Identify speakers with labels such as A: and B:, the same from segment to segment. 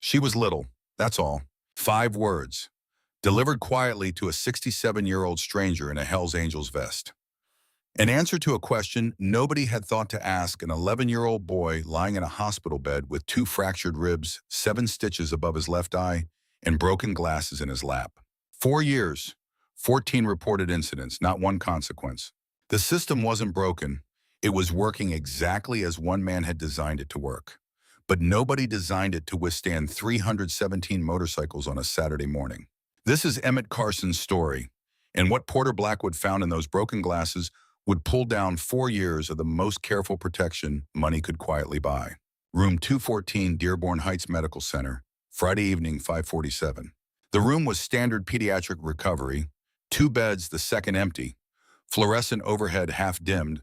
A: She was little, that's all. 5 words, delivered quietly to a 67-year-old stranger in a Hell's Angels vest. An answer to a question nobody had thought to ask an 11-year-old boy lying in a hospital bed with 2 fractured ribs, 7 stitches above his left eye, and broken glasses in his lap. 4 years, 14 reported incidents, not one consequence. The system wasn't broken. It was working exactly as one man had designed it to work. But nobody designed it to withstand 317 motorcycles on a Saturday morning. This is Emmett Carson's story, and what Porter Blackwood found in those broken glasses would pull down 4 years of the most careful protection money could quietly buy. Room 214, Dearborn Heights Medical Center, Friday evening, 5:47. The room was standard pediatric recovery, 2 beds, the second empty, fluorescent overhead half dimmed,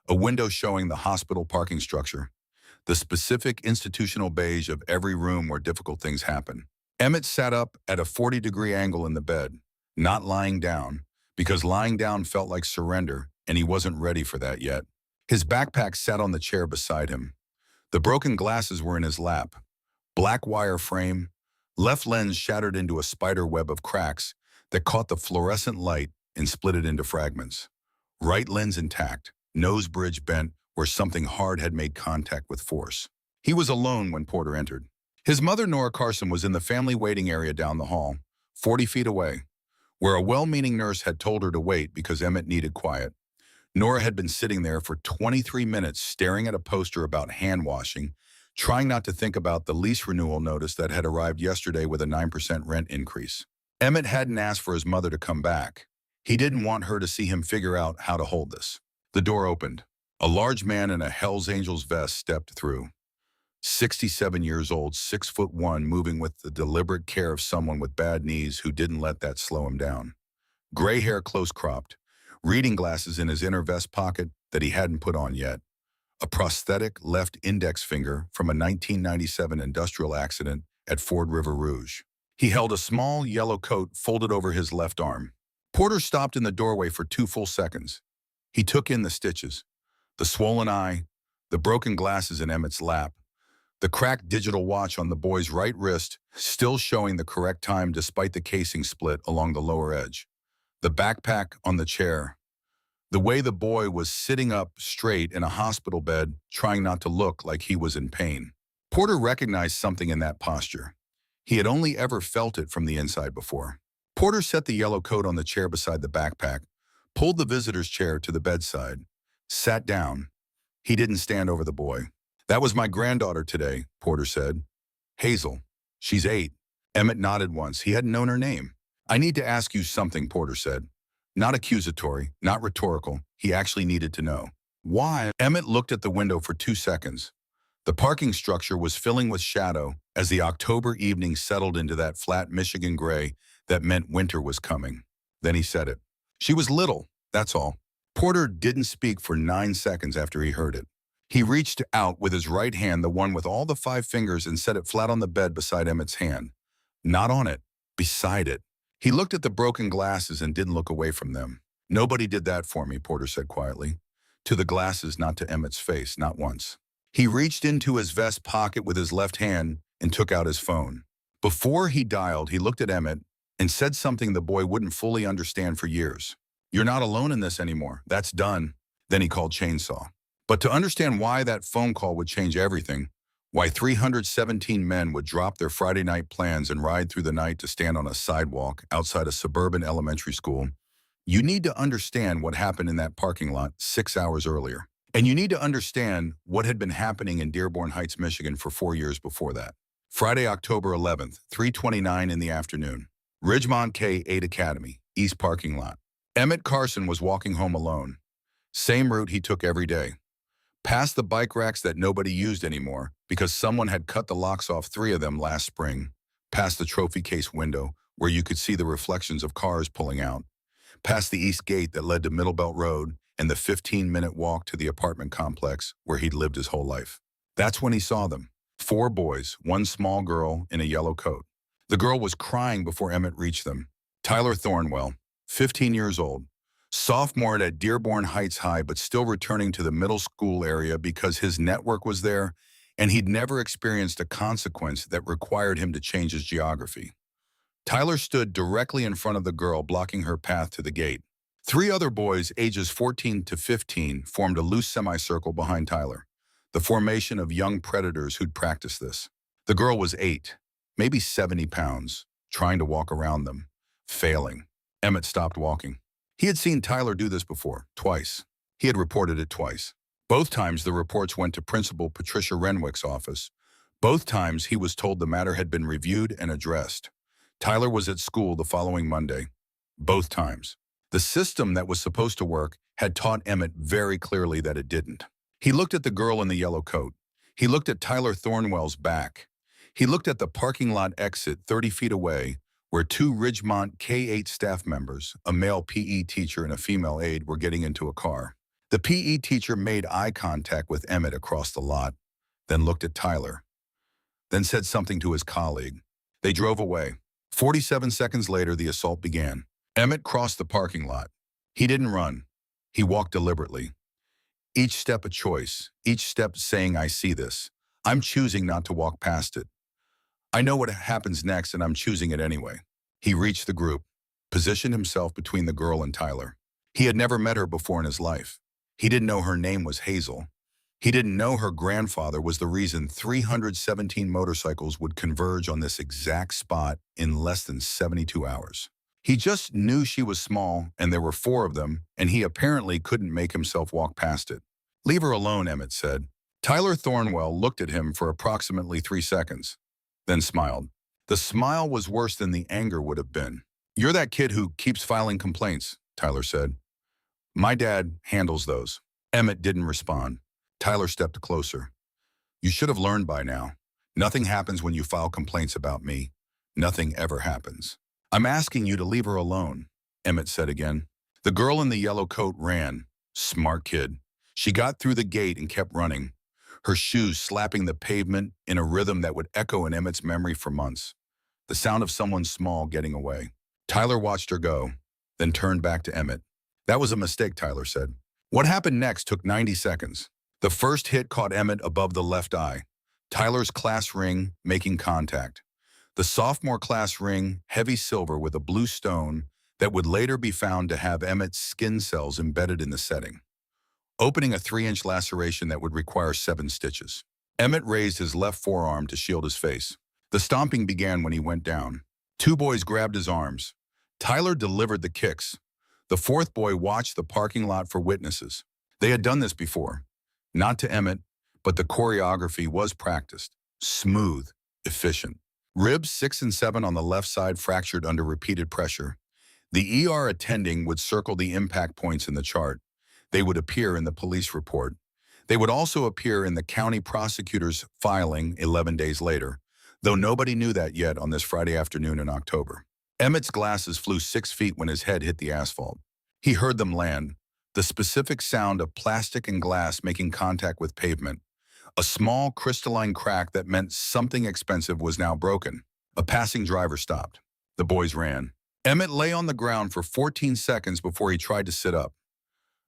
A: a window showing the hospital parking structure, the specific institutional beige of every room where difficult things happen. Emmett sat up at a 40-degree angle in the bed, not lying down, because lying down felt like surrender, and he wasn't ready for that yet. His backpack sat on the chair beside him. The broken glasses were in his lap. Black wire frame, left lens shattered into a spider web of cracks that caught the fluorescent light and split it into fragments. Right lens intact, nose bridge bent where something hard had made contact with force. He was alone when Porter entered. His mother, Nora Carson, was in the family waiting area down the hall, 40 feet away, where a well-meaning nurse had told her to wait because Emmett needed quiet. Nora had been sitting there for 23 minutes staring at a poster about hand washing, trying not to think about the lease renewal notice that had arrived yesterday with a 9% rent increase. Emmett hadn't asked for his mother to come back. He didn't want her to see him figure out how to hold this. The door opened. A large man in a Hell's Angels vest stepped through. 67 years old, 6'1", moving with the deliberate care of someone with bad knees who didn't let that slow him down. Gray hair close-cropped, reading glasses in his inner vest pocket that he hadn't put on yet, a prosthetic left index finger from a 1997 industrial accident at Ford River Rouge. He held a small yellow coat folded over his left arm. Porter stopped in the doorway for 2 full seconds. He took in the stitches, the swollen eye, the broken glasses in Emmett's lap, the cracked digital watch on the boy's right wrist, still showing the correct time despite the casing split along the lower edge, the backpack on the chair, the way the boy was sitting up straight in a hospital bed, trying not to look like he was in pain. Porter recognized something in that posture. He had only ever felt it from the inside before. Porter set the yellow coat on the chair beside the backpack, pulled the visitor's chair to the bedside, sat down. He didn't stand over the boy. "That was my granddaughter today," Porter said. "Hazel. She's 8. Emmett nodded once. He hadn't known her name. "I need to ask you something," Porter said. Not accusatory, not rhetorical. He actually needed to know. "Why?" Emmett looked at the window for 2 seconds. The parking structure was filling with shadow as the October evening settled into that flat Michigan gray that meant winter was coming. Then he said it. "She was little, that's all." Porter didn't speak for 9 seconds after he heard it. He reached out with his right hand, the one with all the 5 fingers, and set it flat on the bed beside Emmett's hand. Not on it, beside it. He looked at the broken glasses and didn't look away from them. "Nobody did that for me," Porter said quietly. To the glasses, not to Emmett's face, not once. He reached into his vest pocket with his left hand and took out his phone. Before he dialed, he looked at Emmett and said something the boy wouldn't fully understand for years. "You're not alone in this anymore. That's done." Then he called Chainsaw. But to understand why that phone call would change everything, why 317 men would drop their Friday night plans and ride through the night to stand on a sidewalk outside a suburban elementary school, you need to understand what happened in that parking lot 6 hours earlier. And you need to understand what had been happening in Dearborn Heights, Michigan for 4 years before that. Friday, October 11th, 3:29 in the afternoon. Ridgemont K-8 Academy, East parking lot. Emmett Carson was walking home alone. Same route he took every day. Past the bike racks that nobody used anymore because someone had cut the locks off 3 of them last spring. Past the trophy case window where you could see the reflections of cars pulling out. Past the east gate that led to Middlebelt Road and the 15-minute walk to the apartment complex where he'd lived his whole life. That's when he saw them. 4 boys, 1 small girl in a yellow coat. The girl was crying before Emmett reached them. Tyler Thornwell, 15 years old, sophomore at Dearborn Heights High, but still returning to the middle school area because his network was there and he'd never experienced a consequence that required him to change his geography. Tyler stood directly in front of the girl, blocking her path to the gate. Three other boys, ages 14 to 15, formed a loose semicircle behind Tyler, the formation of young predators who'd practiced this. The girl was 8, maybe 70 pounds, trying to walk around them, failing. Emmett stopped walking. He had seen Tyler do this before, twice. He had reported it twice. Both times the reports went to Principal Patricia Renwick's office. Both times he was told the matter had been reviewed and addressed. Tyler was at school the following Monday. Both times. The system that was supposed to work had taught Emmett very clearly that it didn't. He looked at the girl in the yellow coat. He looked at Tyler Thornwell's back. He looked at the parking lot exit 30 feet away, where two Ridgemont K-8 staff members, a male PE teacher and a female aide, were getting into a car. The PE teacher made eye contact with Emmett across the lot, then looked at Tyler, then said something to his colleague. They drove away. 47 seconds later, the assault began. Emmett crossed the parking lot. He didn't run. He walked deliberately. Each step a choice, each step saying, I see this. I'm choosing not to walk past it. I know what happens next, and I'm choosing it anyway. He reached the group, positioned himself between the girl and Tyler. He had never met her before in his life. He didn't know her name was Hazel. He didn't know her grandfather was the reason 317 motorcycles would converge on this exact spot in less than 72 hours. He just knew she was small, and there were 4 of them, and he apparently couldn't make himself walk past it. Leave her alone, Emmett said. Tyler Thornwell looked at him for approximately 3 seconds, then smiled. The smile was worse than the anger would have been. You're that kid who keeps filing complaints, Tyler said. My dad handles those. Emmett didn't respond. Tyler stepped closer. You should have learned by now. Nothing happens when you file complaints about me. Nothing ever happens. I'm asking you to leave her alone, Emmett said again. The girl in the yellow coat ran. Smart kid. She got through the gate and kept running, her shoes slapping the pavement in a rhythm that would echo in Emmett's memory for months. The sound of someone small getting away. Tyler watched her go, then turned back to Emmett. That was a mistake, Tyler said. What happened next took 90 seconds. The first hit caught Emmett above the left eye. Tyler's class ring making contact. The sophomore class ring, heavy silver with a blue stone that would later be found to have Emmett's skin cells embedded in the setting, opening a 3-inch laceration that would require 7 stitches. Emmett raised his left forearm to shield his face. The stomping began when he went down. 2 boys grabbed his arms. Tyler delivered the kicks. The 4th boy watched the parking lot for witnesses. They had done this before. Not to Emmett, but the choreography was practiced. Smooth, efficient. Ribs 6 and 7 on the left side fractured under repeated pressure. The ER attending would circle the impact points in the chart. They would appear in the police report. They would also appear in the county prosecutor's filing 11 days later, though nobody knew that yet on this Friday afternoon in October. Emmett's glasses flew 6 feet when his head hit the asphalt. He heard them land, the specific sound of plastic and glass making contact with pavement. A small crystalline crack that meant something expensive was now broken. A passing driver stopped. The boys ran. Emmett lay on the ground for 14 seconds before he tried to sit up.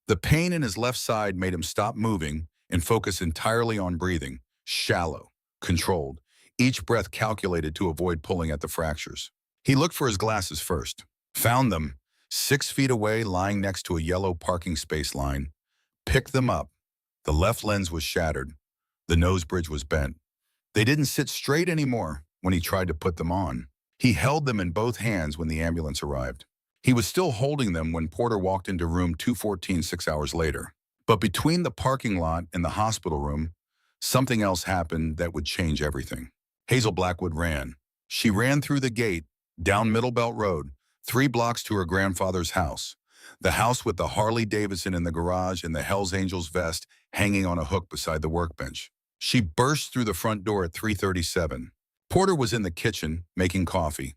A: The pain in his left side made him stop moving and focus entirely on breathing, shallow, controlled, each breath calculated to avoid pulling at the fractures. He looked for his glasses first, found them, 6 feet away lying next to a yellow parking space line, picked them up. The left lens was shattered. The nose bridge was bent. They didn't sit straight anymore when he tried to put them on. He held them in both hands when the ambulance arrived. He was still holding them when Porter walked into room 214 6 hours later. But between the parking lot and the hospital room, something else happened that would change everything. Hazel Blackwood ran. She ran through the gate, down Middle Belt Road, 3 blocks to her grandfather's house, the house with the Harley Davidson in the garage and the Hells Angels vest hanging on a hook beside the workbench. She burst through the front door at 3:37. Porter was in the kitchen, making coffee,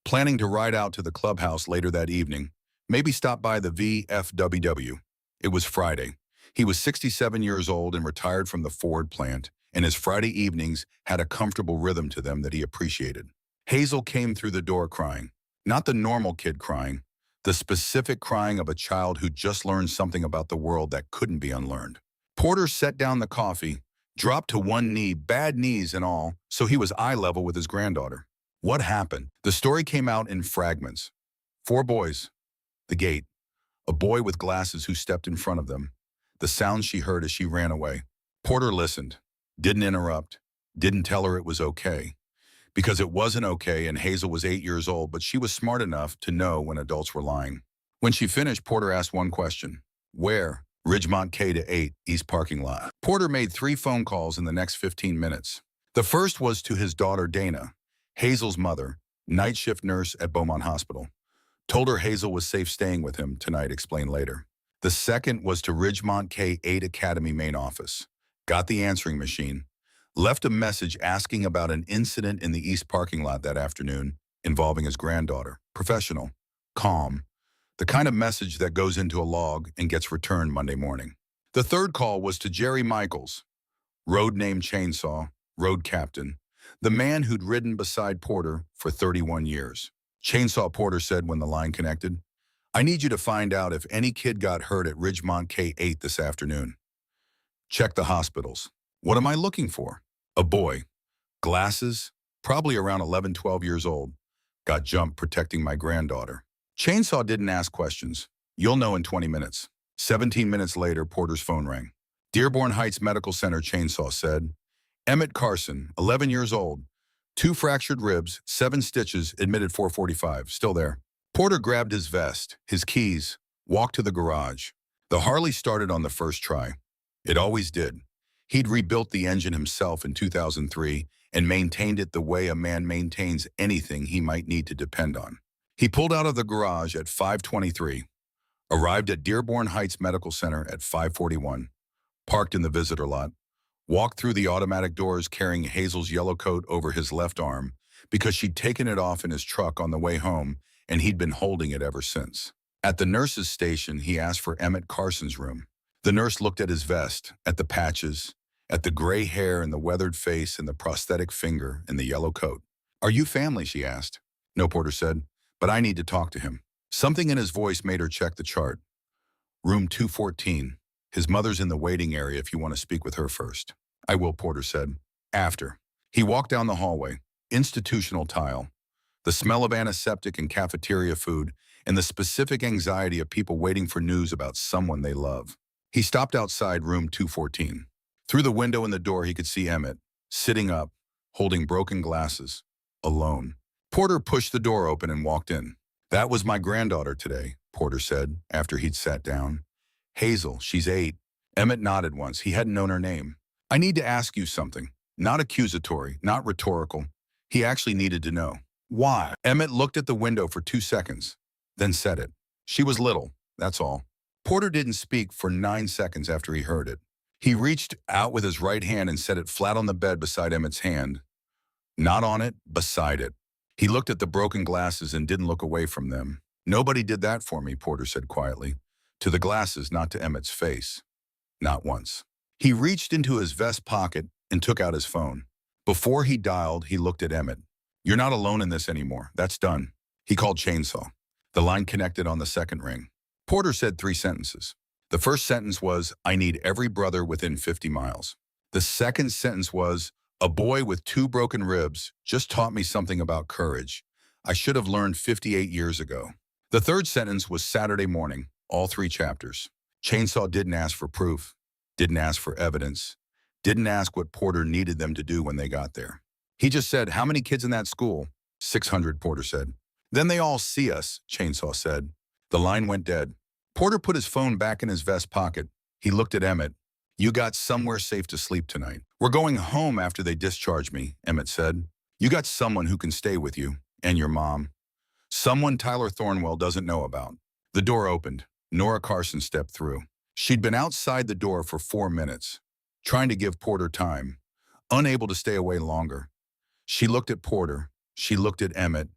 A: planning to ride out to the clubhouse later that evening, maybe stop by the VFWW. It was Friday. He was 67 years old and retired from the Ford plant, and his Friday evenings had a comfortable rhythm to them that he appreciated. Hazel came through the door crying. Not the normal kid crying, the specific crying of a child who just learned something about the world that couldn't be unlearned. Porter set down the coffee, Dropped to one knee, bad knees and all, so he was eye level with his granddaughter. What happened? The story came out in fragments. 4 boys. The gate. A boy with glasses who stepped in front of them. The sound she heard as she ran away. Porter listened. Didn't interrupt. Didn't tell her it was okay. Because it wasn't okay and Hazel was 8 years old, but she was smart enough to know when adults were lying. When she finished, Porter asked one question. Where? Ridgemont K to 8, East parking lot. Porter made 3 phone calls in the next 15 minutes. The first was to his daughter Dana, Hazel's mother, night shift nurse at Beaumont Hospital. Told her Hazel was safe staying with him tonight, explained later. The second was to Ridgemont K-8 Academy main office. Got the answering machine. Left a message asking about an incident in the East parking lot that afternoon involving his granddaughter. Professional. Calm. The kind of message that goes into a log and gets returned Monday morning. The third call was to Jerry Michaels, road name Chainsaw, road captain, the man who'd ridden beside Porter for 31 years. Chainsaw Porter said when the line connected, I need you to find out if any kid got hurt at Ridgemont K-8 this afternoon. Check the hospitals. What am I looking for? A boy. Glasses, probably around 11, 12 years old. Got jumped protecting my granddaughter. Chainsaw didn't ask questions. You'll know in 20 minutes. 17 minutes later, Porter's phone rang. Dearborn Heights Medical Center, Chainsaw said. Emmett Carson, 11 years old. 2 fractured ribs, 7 stitches, admitted 445, still there. Porter grabbed his vest, his keys, walked to the garage. The Harley started on the first try. It always did. He'd rebuilt the engine himself in 2003 and maintained it the way a man maintains anything he might need to depend on. He pulled out of the garage at 5:23, arrived at Dearborn Heights Medical Center at 5:41, parked in the visitor lot, walked through the automatic doors carrying Hazel's yellow coat over his left arm because she'd taken it off in his truck on the way home and he'd been holding it ever since. At the nurse's station, he asked for Emmett Carson's room. The nurse looked at his vest, at the patches, at the gray hair and the weathered face and the prosthetic finger and the yellow coat. Are you family? She asked. No, Porter said, but I need to talk to him. Something in his voice made her check the chart. Room 214. His mother's in the waiting area if you want to speak with her first. I will, Porter said. After. He walked down the hallway. Institutional tile. The smell of antiseptic and cafeteria food, and the specific anxiety of people waiting for news about someone they love. He stopped outside room 214. Through the window in the door, he could see Emmett, sitting up, holding broken glasses, alone. Porter pushed the door open and walked in. That was my granddaughter today, Porter said, after he'd sat down. Hazel, she's 8. Emmett nodded once. He hadn't known her name. I need to ask you something. Not accusatory, not rhetorical. He actually needed to know. Why? Emmett looked at the window for 2 seconds, then said it. She was little, that's all. Porter didn't speak for 9 seconds after he heard it. He reached out with his right hand and set it flat on the bed beside Emmett's hand. Not on it, beside it. He looked at the broken glasses and didn't look away from them. Nobody did that for me, Porter said quietly. To the glasses, not to Emmett's face. Not once. He reached into his vest pocket and took out his phone. Before he dialed, he looked at Emmett. You're not alone in this anymore. That's done. He called Chainsaw. The line connected on the second ring. Porter said 3 sentences. The first sentence was, I need every brother within 50 miles. The second sentence was, a boy with 2 broken ribs just taught me something about courage. I should have learned 58 years ago. The third sentence was Saturday morning, all 3 chapters. Chainsaw didn't ask for proof, didn't ask for evidence, didn't ask what Porter needed them to do when they got there. He just said, how many kids in that school? 600, Porter said. Then they all see us, Chainsaw said. The line went dead. Porter put his phone back in his vest pocket. He looked at Emmett. You got somewhere safe to sleep tonight. We're going home after they discharge me, Emmett said. You got someone who can stay with you, and your mom. Someone Tyler Thornwell doesn't know about. The door opened. Nora Carson stepped through. She'd been outside the door for 4 minutes, trying to give Porter time, unable to stay away longer. She looked at Porter. She looked at Emmett.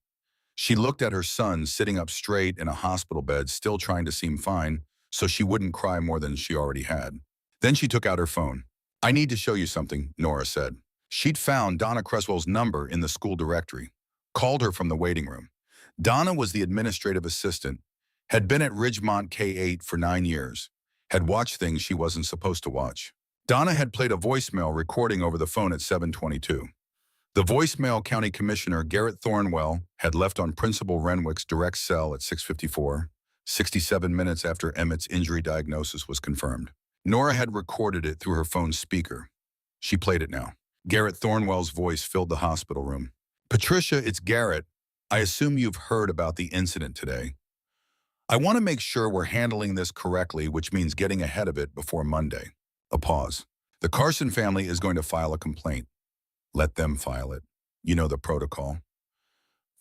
A: She looked at her son sitting up straight in a hospital bed, still trying to seem fine, so she wouldn't cry more than she already had. Then she took out her phone. I need to show you something, Nora said. She'd found Donna Creswell's number in the school directory, called her from the waiting room. Donna was the administrative assistant, had been at Ridgemont K-8 for 9 years, had watched things she wasn't supposed to watch. Donna had played a voicemail recording over the phone at 7:22. The voicemail County Commissioner Garrett Thornwell had left on Principal Renwick's direct cell at 6:54, 67 minutes after Emmett's injury diagnosis was confirmed. Nora had recorded it through her phone's speaker. She played it now. Garrett Thornwell's voice filled the hospital room. Patricia, it's Garrett. I assume you've heard about the incident today. I want to make sure we're handling this correctly, which means getting ahead of it before Monday. A pause. The Carson family is going to file a complaint. Let them file it. You know the protocol.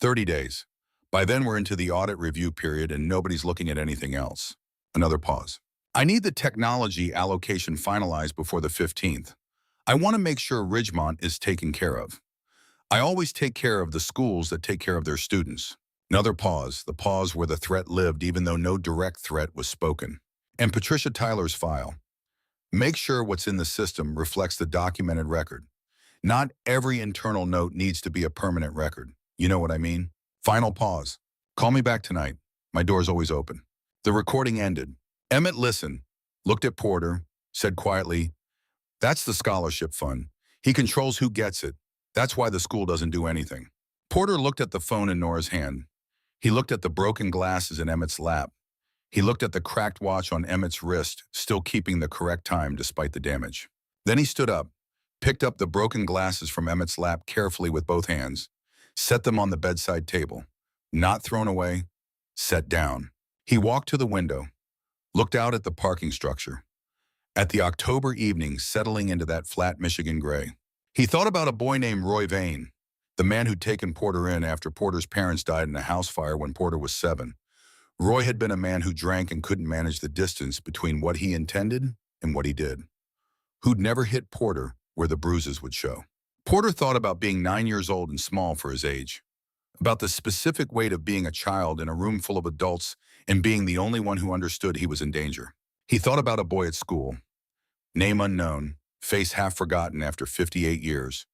A: 30 days. By then we're into the audit review period and nobody's looking at anything else. Another pause. I need the technology allocation finalized before the 15th. I want to make sure Ridgemont is taken care of. I always take care of the schools that take care of their students. Another pause, the pause where the threat lived even though no direct threat was spoken. And Patricia Tyler's file. Make sure what's in the system reflects the documented record. Not every internal note needs to be a permanent record. You know what I mean? Final pause. Call me back tonight. My door's always open. The recording ended. Emmett listened, looked at Porter, said quietly, "That's the scholarship fund. He controls who gets it. That's why the school doesn't do anything." Porter looked at the phone in Nora's hand. He looked at the broken glasses in Emmett's lap. He looked at the cracked watch on Emmett's wrist, still keeping the correct time despite the damage. Then he stood up, picked up the broken glasses from Emmett's lap carefully with both hands, set them on the bedside table. Not thrown away, set down. He walked to the window, looked out at the parking structure, at the October evening settling into that flat Michigan gray. He thought about a boy named Roy Vane, the man who'd taken Porter in after Porter's parents died in a house fire when Porter was 7. Roy had been a man who drank and couldn't manage the distance between what he intended and what he did, who'd never hit Porter where the bruises would show. Porter thought about being 9 years old and small for his age, about the specific weight of being a child in a room full of adults and being the only one who understood he was in danger. He thought about a boy at school, name unknown, face half forgotten after 58 years,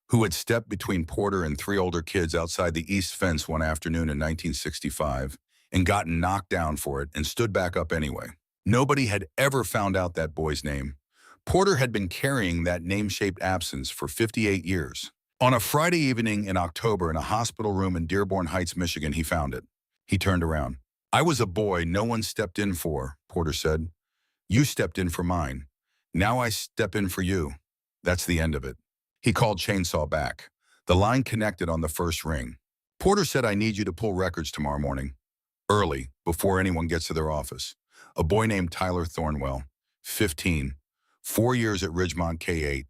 A: who had stepped between Porter and 3 older kids outside the east fence one afternoon in 1965 and gotten knocked down for it and stood back up anyway. Nobody had ever found out that boy's name. Porter had been carrying that name-shaped absence for 58 years. On a Friday evening in October in a hospital room in Dearborn Heights, Michigan, he found it. He turned around. "I was a boy no one stepped in for," Porter said. "You stepped in for mine. Now I step in for you. That's the end of it." He called Chainsaw back. The line connected on the first ring. Porter said, "I need you to pull records tomorrow morning. Early, before anyone gets to their office. A boy named Tyler Thornwell, 15, 4 years at Ridgemont K-8.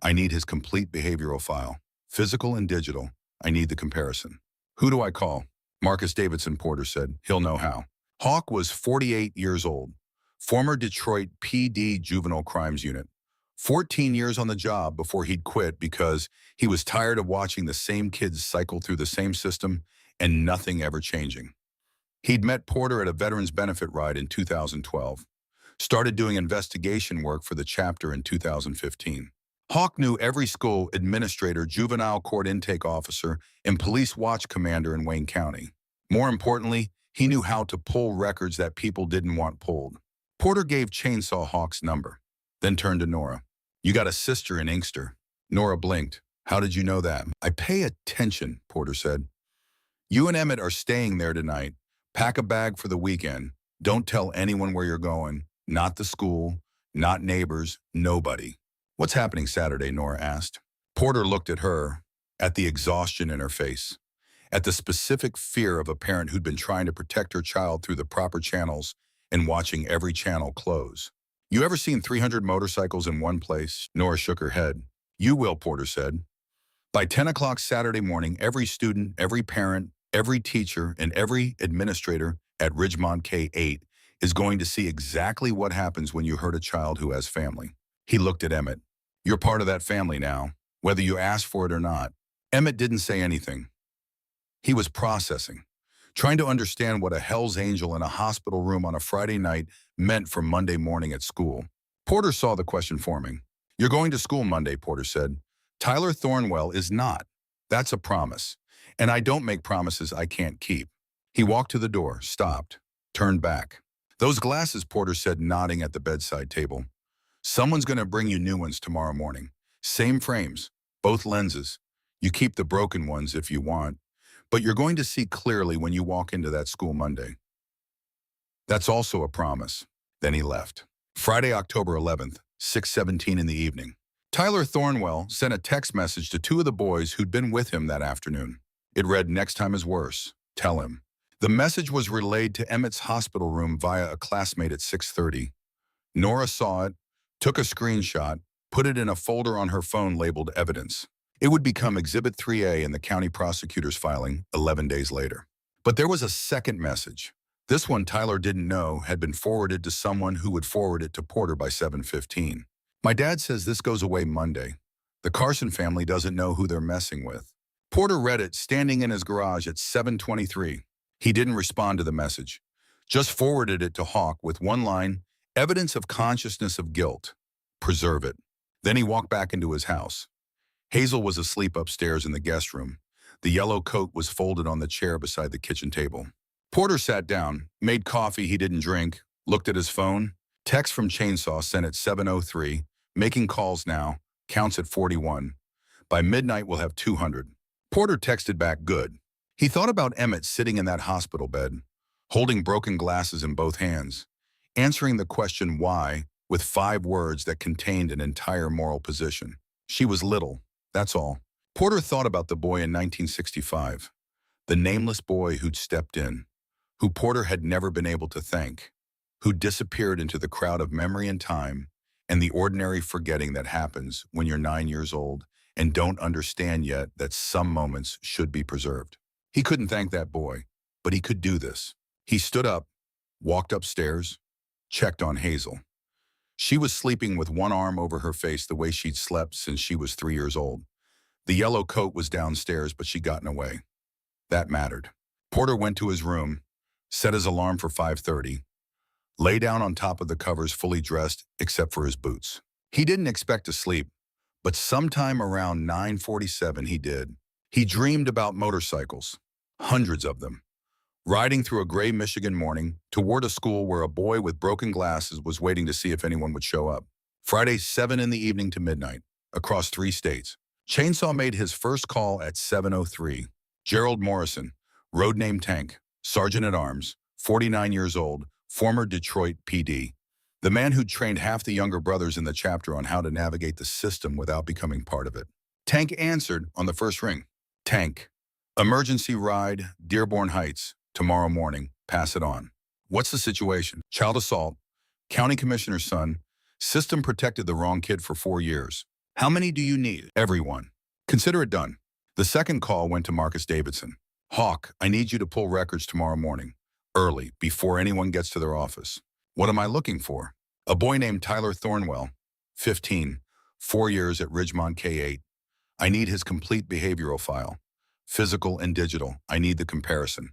A: I need his complete behavioral file, physical and digital. I need the comparison." "Who do I call?" Marcus Davidson, Porter said. "He'll know how." Hawk was 48 years old, former Detroit PD Juvenile Crimes Unit. 14 years on the job before he'd quit because he was tired of watching the same kids cycle through the same system and nothing ever changing. He'd met Porter at a veterans benefit ride in 2012, started doing investigation work for the chapter in 2015. Hawk knew every school administrator, juvenile court intake officer, and police watch commander in Wayne County. More importantly, he knew how to pull records that people didn't want pulled. Porter gave Chainsaw Hawk's number, then turned to Nora. "You got a sister in Inkster." Nora blinked. "How did you know that?" "I pay attention," Porter said. "You and Emmett are staying there tonight. Pack a bag for the weekend. Don't tell anyone where you're going. Not the school, not neighbors, nobody." "What's happening Saturday?" Nora asked. Porter looked at her, at the exhaustion in her face, at the specific fear of a parent who'd been trying to protect her child through the proper channels and watching every channel close. "You ever seen 300 motorcycles in one place?" Nora shook her head. "You will," Porter said. "By 10 o'clock Saturday morning, every student, every parent, every teacher, and every administrator at Ridgemont K-8 is going to see exactly what happens when you hurt a child who has family." He looked at Emmett. "You're part of that family now, whether you ask for it or not." Emmett didn't say anything. He was processing, trying to understand what a Hell's Angel in a hospital room on a Friday night meant for Monday morning at school. Porter saw the question forming. "You're going to school Monday," Porter said. "Tyler Thornwell is not. That's a promise. And I don't make promises I can't keep." He walked to the door, stopped, turned back. "Those glasses," Porter said, nodding at the bedside table. Someone's going to bring you new ones tomorrow morning. Same frames, both lenses. You keep the broken ones if you want, but you're going to see clearly when you walk into that school Monday. That's also a promise. Then he left. Friday, October 11th, 6:17 in the evening. Tyler Thornwell sent a text message to two of the boys who'd been with him that afternoon. It read, "Next time is worse. Tell him." The message was relayed to Emmett's hospital room via a classmate at 6:30. Nora saw it, took a screenshot, put it in a folder on her phone labeled Evidence. It would become Exhibit 3A in the county prosecutor's filing 11 days later. But there was a second message. This one Tyler didn't know had been forwarded to someone who would forward it to Porter by 7:15. "My dad says this goes away Monday. The Carson family doesn't know who they're messing with." Porter read it standing in his garage at 7:23. He didn't respond to the message, just forwarded it to Hawk with one line, "Evidence of consciousness of guilt. Preserve it." Then he walked back into his house. Hazel was asleep upstairs in the guest room. The yellow coat was folded on the chair beside the kitchen table. Porter sat down, made coffee he didn't drink, looked at his phone. Text from Chainsaw sent at 7:03, "Making calls now, counts at 41. By midnight we'll have 200. Porter texted back, "Good." He thought about Emmett sitting in that hospital bed, holding broken glasses in both hands, answering the question why with 5 words that contained an entire moral position. She was little, that's all. Porter thought about the boy in 1965, the nameless boy who'd stepped in, who Porter had never been able to thank, who disappeared into the crowd of memory and time and the ordinary forgetting that happens when you're 9 years old and don't understand yet that some moments should be preserved. He couldn't thank that boy, but he could do this. He stood up, walked upstairs, checked on Hazel. She was sleeping with one arm over her face the way she'd slept since she was 3 years old. The yellow coat was downstairs, but she'd gotten away. That mattered. Porter went to his room, set his alarm for 5:30, lay down on top of the covers fully dressed except for his boots. He didn't expect to sleep, but sometime around 9:47 he did. He dreamed about motorcycles, hundreds of them, riding through a gray Michigan morning toward a school where a boy with broken glasses was waiting to see if anyone would show up. Friday, 7 in the evening to midnight, across 3 states. Chainsaw made his first call at 7:03. Gerald Morrison, road name Tank, Sergeant-at-Arms, 49 years old, former Detroit PD. The man who trained half the younger brothers in the chapter on how to navigate the system without becoming part of it. Tank answered on the first ring. "Tank, emergency ride, Dearborn Heights, tomorrow morning, pass it on." "What's the situation?" "Child assault, county commissioner's son, system protected the wrong kid for 4 years. How many do you need?" "Everyone." "Consider it done." The second call went to Marcus Davidson. "Hawk, I need you to pull records tomorrow morning, early, before anyone gets to their office." "What am I looking for?" "A boy named Tyler Thornwell, 15, 4 years at Ridgemont K8. I need his complete behavioral file, physical and digital. I need the comparison.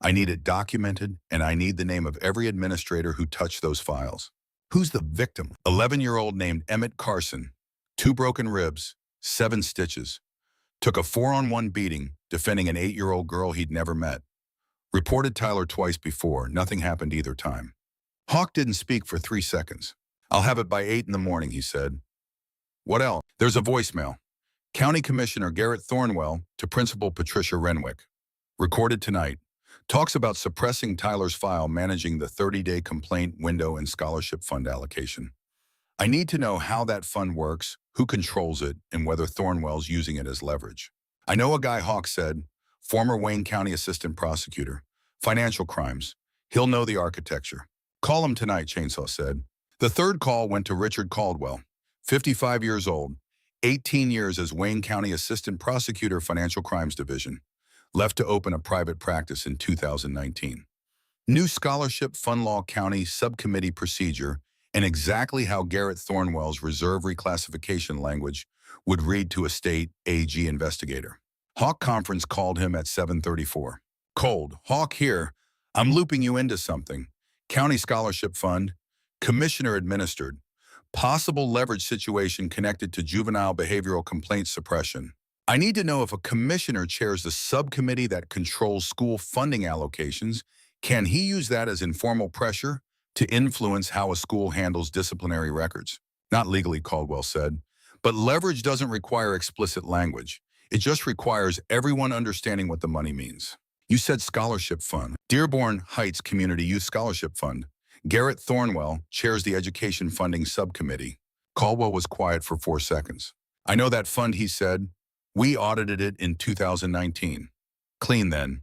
A: I need it documented, and I need the name of every administrator who touched those files." "Who's the victim?" 11-year-old named Emmett Carson, 2 broken ribs, 7 stitches. Took a 4-on-1 beating, defending an 8-year-old girl he'd never met. Reported Tyler twice before, nothing happened either time. Hawk didn't speak for 3 seconds. "I'll have it by 8 in the morning, he said. "What else?" "There's a voicemail. County Commissioner Garrett Thornwell to Principal Patricia Renwick. Recorded tonight. Talks about suppressing Tyler's file managing the 30-day complaint window and scholarship fund allocation. I need to know how that fund works, who controls it, and whether Thornwell's using it as leverage. I know a guy," Hawk said, "former Wayne County Assistant Prosecutor. Financial crimes. He'll know the architecture." "Call him tonight," Chainsaw said. The third call went to Richard Caldwell, 55 years old, 18 years as Wayne County Assistant Prosecutor, Financial Crimes Division. Left to open a private practice in 2019. New scholarship fund law county subcommittee procedure and exactly how Garrett Thornwell's reserve reclassification language would read to a state AG investigator. Hawk Conference called him at 7:34. "Cold, Hawk here. I'm looping you into something. County Scholarship Fund, Commissioner administered. Possible leverage situation connected to juvenile behavioral complaint suppression. I need to know if a commissioner chairs the subcommittee that controls school funding allocations. Can he use that as informal pressure to influence how a school handles disciplinary records?" Not legally, Caldwell said. But leverage doesn't require explicit language. It just requires everyone understanding what the money means. You said scholarship fund. Dearborn Heights Community Youth Scholarship Fund. Garrett Thornwell chairs the Education Funding Subcommittee. Caldwell was quiet for 4 seconds. I know that fund, he said. We audited it in 2019. Clean then.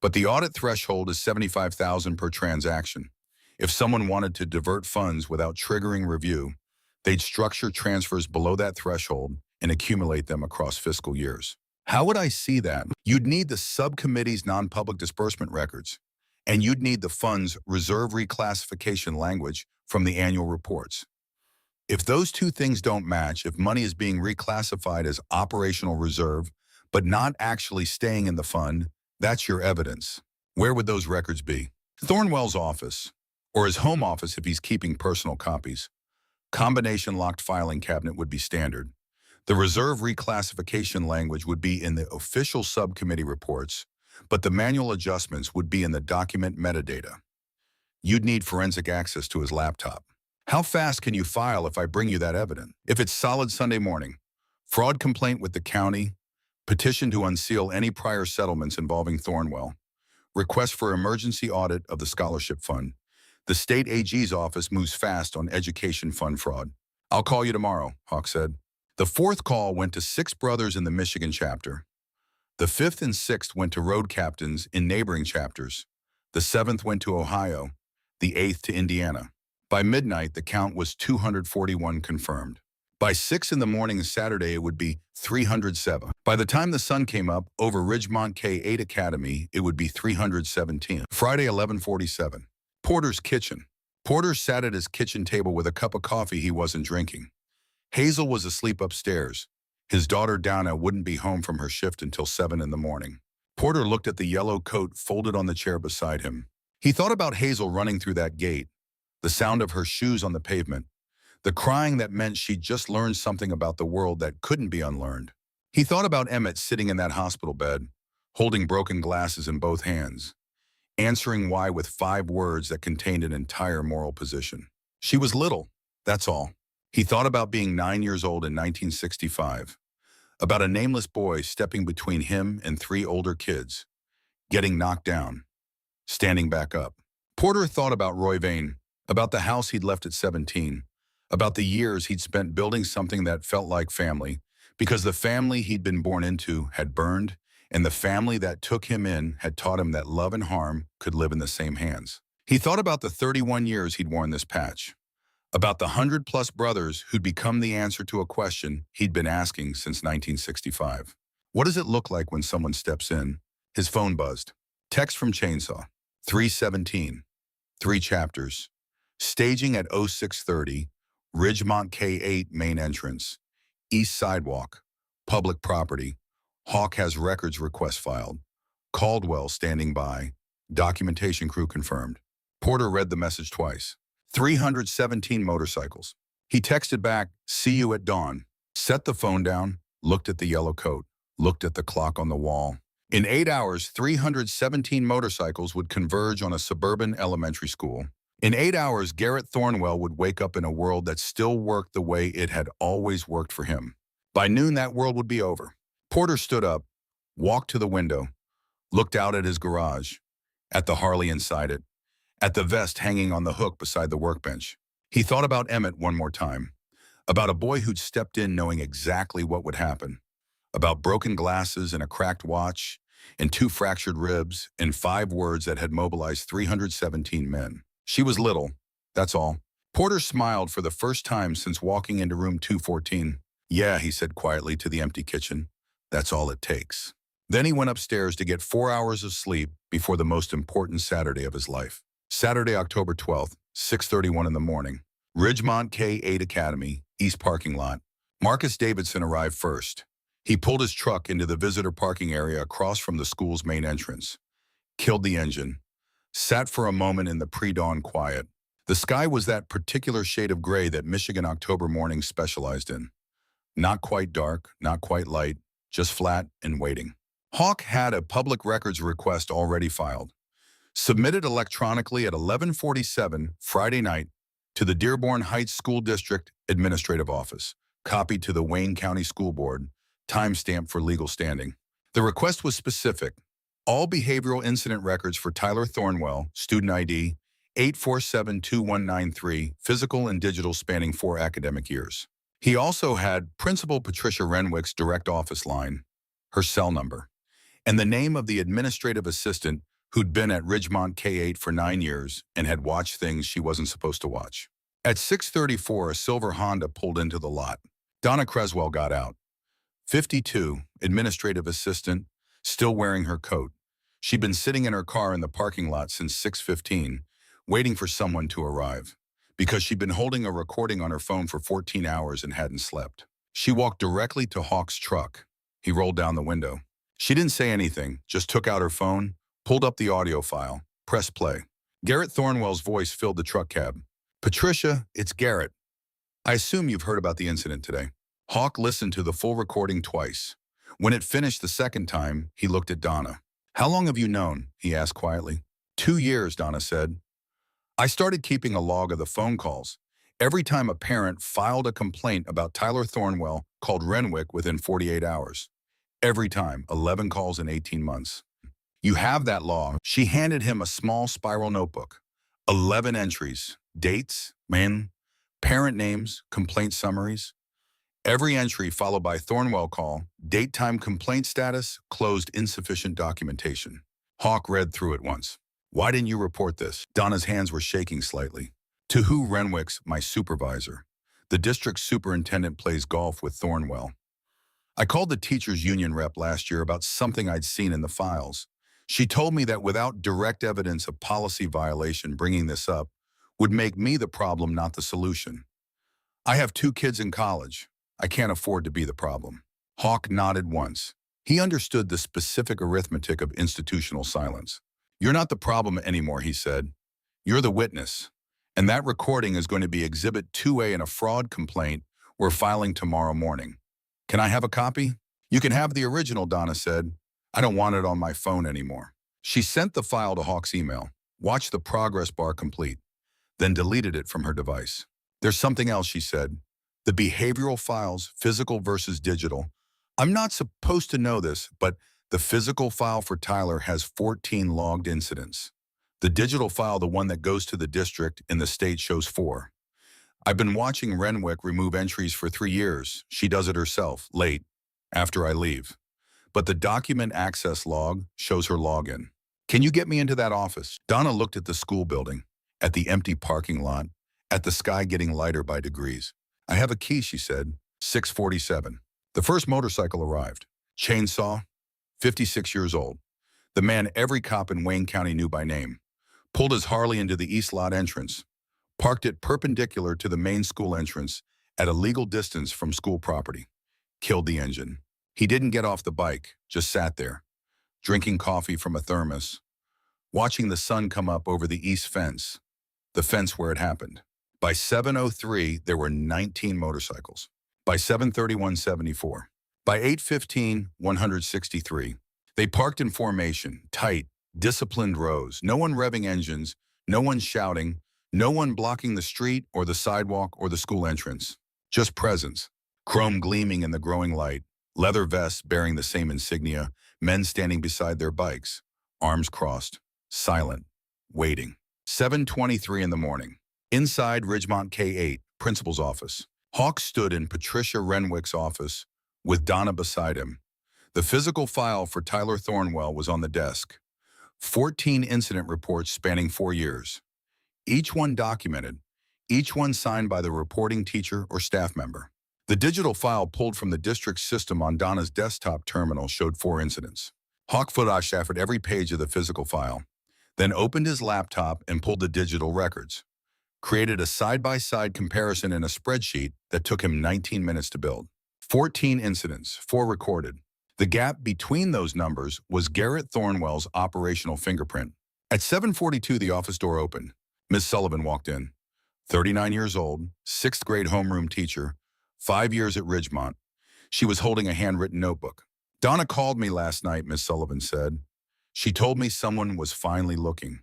A: But the audit threshold is $75,000 per transaction. If someone wanted to divert funds without triggering review, they'd structure transfers below that threshold and accumulate them across fiscal years. How would I see that? You'd need the subcommittee's non-public disbursement records, and you'd need the fund's reserve reclassification language from the annual reports. If those two things don't match, if money is being reclassified as operational reserve, but not actually staying in the fund, that's your evidence. Where would those records be? Thornwell's office, or his home office if he's keeping personal copies. Combination locked filing cabinet would be standard. The reserve reclassification language would be in the official subcommittee reports, but the manual adjustments would be in the document metadata. You'd need forensic access to his laptop. How fast can you file if I bring you that evidence? If it's solid Sunday morning, fraud complaint with the county, petition to unseal any prior settlements involving Thornwell, request for emergency audit of the scholarship fund. The state AG's office moves fast on education fund fraud. I'll call you tomorrow, Hawk said. The fourth call went to 6 brothers in the Michigan chapter. The fifth and sixth went to road captains in neighboring chapters. The seventh went to Ohio, the eighth to Indiana. By midnight, the count was 241 confirmed. By 6 in the morning Saturday, it would be 307. By the time the sun came up over Ridgemont K-8 Academy, it would be 317. Friday, 11:47. Porter's kitchen. Porter sat at his kitchen table with a cup of coffee he wasn't drinking. Hazel was asleep upstairs. His daughter Donna wouldn't be home from her shift until 7 in the morning. Porter looked at the yellow coat folded on the chair beside him. He thought about Hazel running through that gate, the sound of her shoes on the pavement, the crying that meant she'd just learned something about the world that couldn't be unlearned. He thought about Emmett sitting in that hospital bed, holding broken glasses in both hands, answering why with 5 words that contained an entire moral position. She was little, that's all. He thought about being 9 years old in 1965, about a nameless boy stepping between him and 3 older kids, getting knocked down, standing back up. Porter thought about Roy Vane, about the house he'd left at 17, about the years he'd spent building something that felt like family, because the family he'd been born into had burned, and the family that took him in had taught him that love and harm could live in the same hands. He thought about the 31 years he'd worn this patch, about the 100-plus brothers who'd become the answer to a question he'd been asking since 1965. What does it look like when someone steps in? His phone buzzed. Text from Chainsaw. 317. 3 chapters. Staging at 0630. Ridgemont K-8 main entrance. East sidewalk. Public property. Hawk has records request filed. Caldwell standing by. Documentation crew confirmed. Porter read the message twice. 317 motorcycles. He texted back, see you at dawn. Set the phone down, looked at the yellow coat, looked at the clock on the wall. In 8 hours, 317 motorcycles would converge on a suburban elementary school. In 8 hours, Garrett Thornwell would wake up in a world that still worked the way it had always worked for him. By noon, that world would be over. Porter stood up, walked to the window, looked out at his garage, at the Harley inside it, at the vest hanging on the hook beside the workbench. He thought about Emmett one more time, about a boy who'd stepped in knowing exactly what would happen, about broken glasses and a cracked watch and 2 fractured ribs and 5 words that had mobilized 317 men. She was little, that's all. Porter smiled for the first time since walking into room 214. Yeah, he said quietly to the empty kitchen. That's all it takes. Then he went upstairs to get 4 hours of sleep before the most important Saturday of his life. Saturday, October 12th, 6:31 in the morning. Ridgemont K-8 Academy, East parking lot. Marcus Davidson arrived first. He pulled his truck into the visitor parking area across from the school's main entrance, killed the engine, sat for a moment in the pre-dawn quiet. The sky was that particular shade of gray that Michigan October mornings specialized in. Not quite dark, not quite light, just flat and waiting. Hawk had a public records request already filed. Submitted electronically at 11:47 Friday night, To the Dearborn Heights School District Administrative Office. Copied to the Wayne County School Board. Timestamp for legal standing. The request was specific. All behavioral incident records for Tyler Thornwell, student ID 8472193, physical and digital spanning 4 academic years. He also had Principal Patricia Renwick's direct office line, her cell number, and the name of the administrative assistant who'd been at Ridgemont K-8 for 9 years and had watched things she wasn't supposed to watch. At 6:34, a silver Honda pulled into the lot. Donna Creswell got out. 52, administrative assistant, still wearing her coat. She'd been sitting in her car in the parking lot since 6:15, waiting for someone to arrive, because she'd been holding a recording on her phone for 14 hours and hadn't slept. She walked directly to Hawk's truck. He rolled down the window. She didn't say anything, just took out her phone, pulled up the audio file, pressed play. Garrett Thornwell's voice filled the truck cab. "Patricia, it's Garrett. I assume you've heard about the incident today." Hawk listened to the full recording twice. When it finished the second time, he looked at Donna. "How long have you known?" he asked quietly. 2 years, Donna said. "I started keeping a log of the phone calls. Every time a parent filed a complaint about Tyler Thornwell called Renwick within 48 hours. Every time, 11 calls in 18 months. You have that log." She handed him a small spiral notebook. 11 entries, dates, parent names, complaint summaries. Every entry followed by Thornwell call, date time complaint status, closed insufficient documentation. Hawk read through it once. "Why didn't you report this?" Donna's hands were shaking slightly. "To who? Renwick's my supervisor. The district superintendent plays golf with Thornwell. I called the teachers union rep last year about something I'd seen in the files. She told me that without direct evidence of policy violation, bringing this up would make me the problem, not the solution. I have 2 kids in college. I can't afford to be the problem." Hawk nodded once. He understood the specific arithmetic of institutional silence. "You're not the problem anymore," he said. "You're the witness. And that recording is going to be Exhibit 2A in a fraud complaint we're filing tomorrow morning. Can I have a copy?" "You can have the original," Donna said. "I don't want it on my phone anymore." She sent the file to Hawk's email, watched the progress bar complete, then deleted it from her device. "There's something else," she said. "The behavioral files, physical versus digital. I'm not supposed to know this, but the physical file for Tyler has 14 logged incidents. The digital file, the one that goes to the district in the state, shows 4. I've been watching Renwick remove entries for 3 years. She does it herself, late, after I leave. But the document access log shows her login. Can you get me into that office?" Donna looked at the school building, at the empty parking lot, at the sky getting lighter by degrees. "I have a key," she said. 6:47. The first motorcycle arrived. Chainsaw, 56 years old. The man every cop in Wayne County knew by name. Pulled his Harley into the east lot entrance. Parked it perpendicular to the main school entrance at a legal distance from school property. Killed the engine. He didn't get off the bike, just sat there, drinking coffee from a thermos, watching the sun come up over the east fence, the fence where it happened. By 7:03, there were 19 motorcycles. By 7:31, 74. By 8:15, 163. They parked in formation, tight, disciplined rows. No one revving engines, no one shouting, no one blocking the street or the sidewalk or the school entrance. Just presence. Chrome gleaming in the growing light. Leather vests bearing the same insignia. Men standing beside their bikes. Arms crossed. Silent. Waiting. 7:23 in the morning. Inside Ridgemont K-8, principal's office. Hawk stood in Patricia Renwick's office with Donna beside him. The physical file for Tyler Thornwell was on the desk. 14 incident reports spanning 4 years. Each one documented, each one signed by the reporting teacher or staff member. The digital file pulled from the district system on Donna's desktop terminal showed 4 incidents. Hawk photographed every page of the physical file, then opened his laptop and pulled the digital records. Created a side-by-side comparison in a spreadsheet that took him 19 minutes to build. 14 incidents, 4 recorded. The gap between those numbers was Garrett Thornwell's operational fingerprint. At 7:42, the office door opened. Ms. Sullivan walked in. 39 years old, 6th grade homeroom teacher, 5 years at Ridgemont. She was holding a handwritten notebook. "Donna called me last night," Ms. Sullivan said. "She told me someone was finally looking.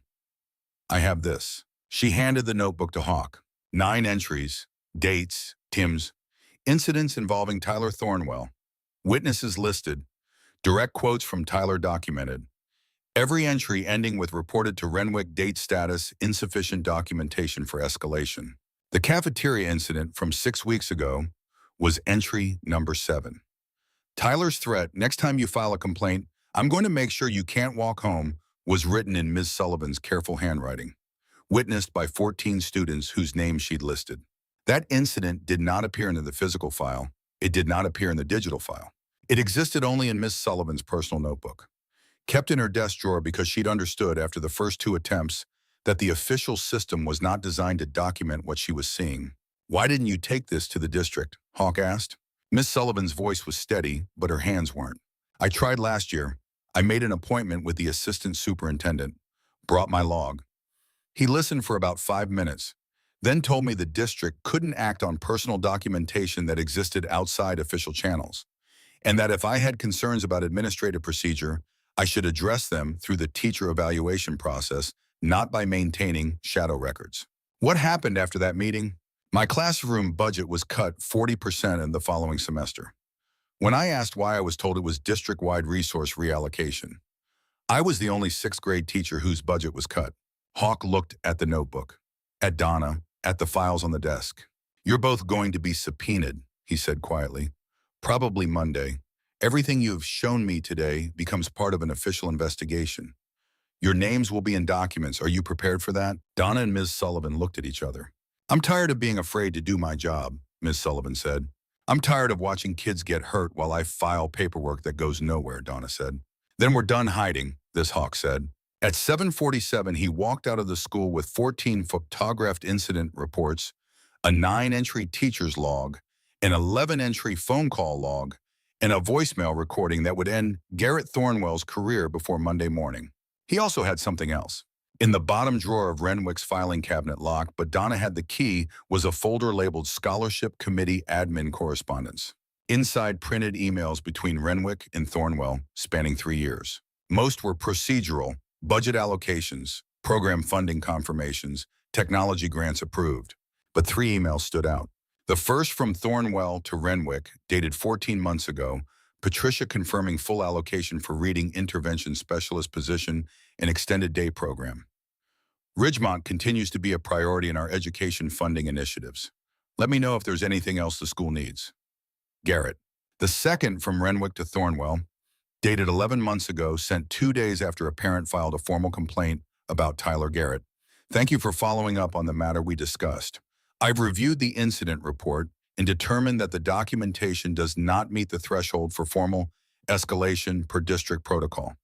A: I have this." She handed the notebook to Hawk. 9 entries, dates, Tim's, incidents involving Tyler Thornwell, witnesses listed, direct quotes from Tyler documented. Every entry ending with reported to Renwick date status, insufficient documentation for escalation. The cafeteria incident from 6 weeks ago was entry number 7. Tyler's threat, next time you file a complaint, I'm going to make sure you can't walk home, was written in Ms. Sullivan's careful handwriting, witnessed by 14 students whose names she'd listed. That incident did not appear in the physical file. It did not appear in the digital file. It existed only in Ms. Sullivan's personal notebook, kept in her desk drawer because she'd understood after the first 2 attempts that the official system was not designed to document what she was seeing. "Why didn't you take this to the district?" Hawk asked. Miss Sullivan's voice was steady, but her hands weren't. "I tried last year. I made an appointment with the assistant superintendent, brought my log. He listened for about 5 minutes, then told me the district couldn't act on personal documentation that existed outside official channels, and that if I had concerns about administrative procedure, I should address them through the teacher evaluation process, not by maintaining shadow records." What happened after that meeting? My classroom budget was cut 40% in the following semester. When I asked why, I was told it was district-wide resource reallocation. I was the only 6th grade teacher whose budget was cut. Hawk looked at the notebook, at Donna, at the files on the desk. "You're both going to be subpoenaed," he said quietly. "Probably Monday. Everything you've shown me today becomes part of an official investigation. Your names will be in documents. Are you prepared for that?" Donna and Ms. Sullivan looked at each other. "I'm tired of being afraid to do my job," Ms. Sullivan said. "I'm tired of watching kids get hurt while I file paperwork that goes nowhere," Donna said. "Then we're done hiding," this Hawk said. At 7:47, he walked out of the school with 14 photographed incident reports, a 9-entry teacher's log, an 11-entry phone call log, and a voicemail recording that would end Garrett Thornwell's career before Monday morning. He also had something else. In the bottom drawer of Renwick's filing cabinet lock, but Donna had the key, was a folder labeled Scholarship Committee Admin Correspondence. Inside, printed emails between Renwick and Thornwell spanning 3 years. Most were procedural, budget allocations, program funding confirmations, technology grants approved. But 3 emails stood out. The first from Thornwell to Renwick, dated 14 months ago, Patricia confirming full allocation for reading intervention specialist position and extended day program. "Ridgemont continues to be a priority in our education funding initiatives. Let me know if there's anything else the school needs. Garrett." The second from Renwick to Thornwell, dated 11 months ago, sent 2 days after a parent filed a formal complaint about Tyler Garrett. "Thank you for following up on the matter we discussed. I've reviewed the incident report and determined that the documentation does not meet the threshold for formal escalation per district protocol.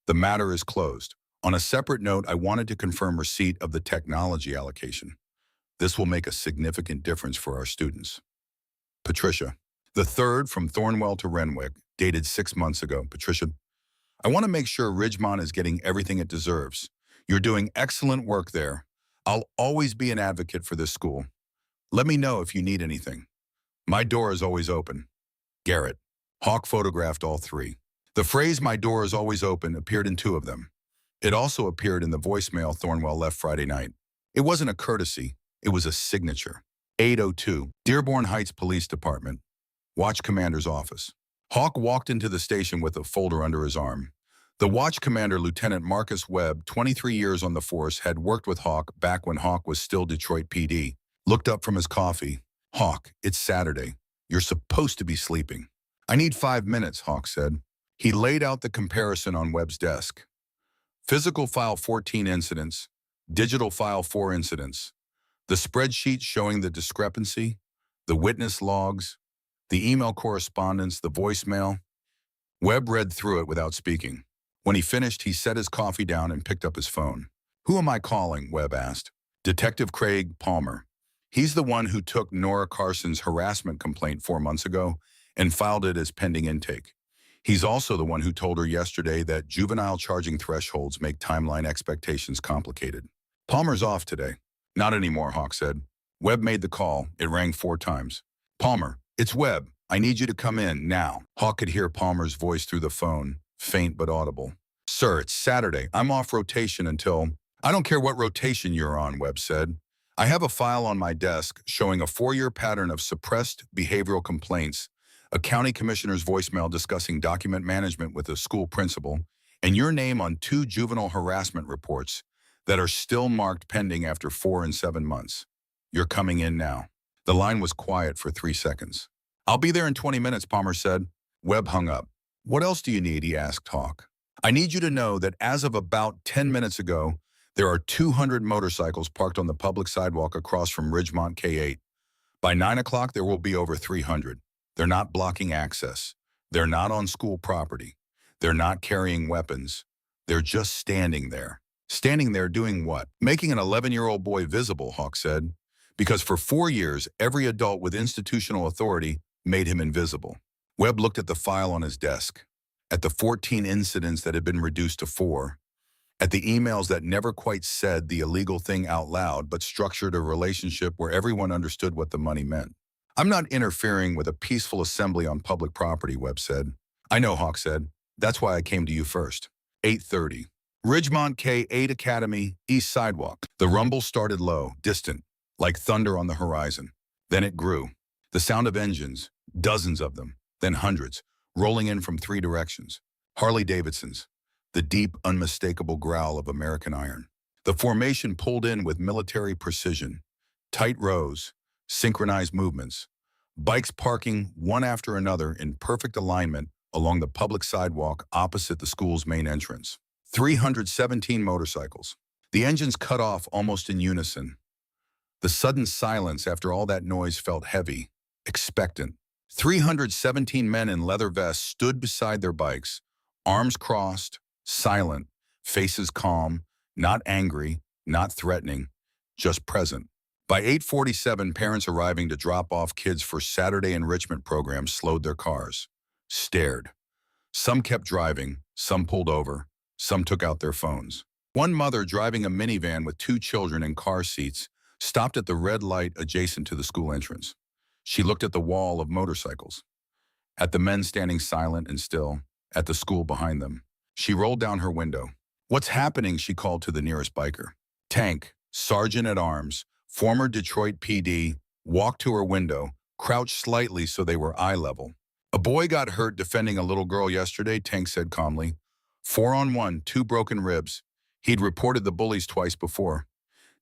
A: The matter is closed. On a separate note, I wanted to confirm receipt of the technology allocation. This will make a significant difference for our students. Patricia." The third from Thornwell to Renwick, dated 6 months ago. "Patricia, I want to make sure Ridgemont is getting everything it deserves. You're doing excellent work there. I'll always be an advocate for this school. Let me know if you need anything. My door is always open. Garrett." Hawk photographed all 3. The phrase "my door is always open" appeared in 2 of them. It also appeared in the voicemail Thornwell left Friday night. It wasn't a courtesy, it was a signature. 8:02, Dearborn Heights Police Department, Watch Commander's office. Hawk walked into the station with a folder under his arm. The watch commander, Lieutenant Marcus Webb, 23 years on the force, had worked with Hawk back when Hawk was still Detroit PD. Looked up from his coffee. "Hawk, it's Saturday. You're supposed to be sleeping." "I need 5 minutes," Hawk said. He laid out the comparison on Webb's desk. Physical file 14 incidents, digital file 4 incidents. The spreadsheet showing the discrepancy, the witness logs, the email correspondence, the voicemail. Webb read through it without speaking. When he finished, he set his coffee down and picked up his phone. "Who am I calling?" Webb asked. "Detective Craig Palmer. He's the one who took Nora Carson's harassment complaint 4 months ago and filed it as pending intake. He's also the one who told her yesterday that juvenile charging thresholds make timeline expectations complicated." "Palmer's off today." "Not anymore," Hawk said. Webb made the call. It rang 4 times. "Palmer, it's Webb. I need you to come in now." Hawk could hear Palmer's voice through the phone, faint but audible. "Sir, it's Saturday. I'm off rotation until—" "I don't care what rotation you're on," Webb said. I have a file on my desk showing a 4-year pattern of suppressed behavioral complaints, a county commissioner's voicemail discussing document management with a school principal, and your name on 2 juvenile harassment reports that are still marked pending after 4 and 7 months. You're coming in now. The line was quiet for 3 seconds. I'll be there in 20 minutes, Palmer said. Webb hung up. What else do you need, he asked Hawk. I need you to know that as of about 10 minutes ago, there are 200 motorcycles parked on the public sidewalk across from Ridgemont K8. By 9 o'clock, there will be over 300. They're not blocking access. They're not on school property. They're not carrying weapons. They're just standing there. Standing there doing what? Making an 11-year-old boy visible, Hawk said. Because for 4 years, every adult with institutional authority made him invisible. Webb looked at the file on his desk, at the 14 incidents that had been reduced to 4, at the emails that never quite said the illegal thing out loud but structured a relationship where everyone understood what the money meant. I'm not interfering with a peaceful assembly on public property, Webb said. I know, Hawk said. That's why I came to you first. 8:30. Ridgemont K8 Academy, East Sidewalk. The rumble started low, distant, like thunder on the horizon. Then it grew. The sound of engines, dozens of them, then hundreds, rolling in from 3 directions. Harley-Davidsons, the deep, unmistakable growl of American iron. The formation pulled in with military precision. Tight rows, synchronized movements. Bikes parking one after another in perfect alignment along the public sidewalk opposite the school's main entrance. 317 motorcycles. The engines cut off almost in unison. The sudden silence after all that noise felt heavy, expectant. 317 men in leather vests stood beside their bikes, arms crossed, silent, faces calm, not angry, not threatening, just present. By 8:47, parents arriving to drop off kids for Saturday enrichment programs slowed their cars, stared. Some kept driving, some pulled over, some took out their phones. One mother driving a minivan with 2 children in car seats stopped at the red light adjacent to the school entrance. She looked at the wall of motorcycles, at the men standing silent and still, at the school behind them. She rolled down her window. What's happening? She called to the nearest biker. Tank, sergeant at arms, former Detroit PD, walked to her window, crouched slightly so they were eye level. A boy got hurt defending a little girl yesterday, Tank said calmly. 4-on-1, 2 broken ribs. He'd reported the bullies twice before.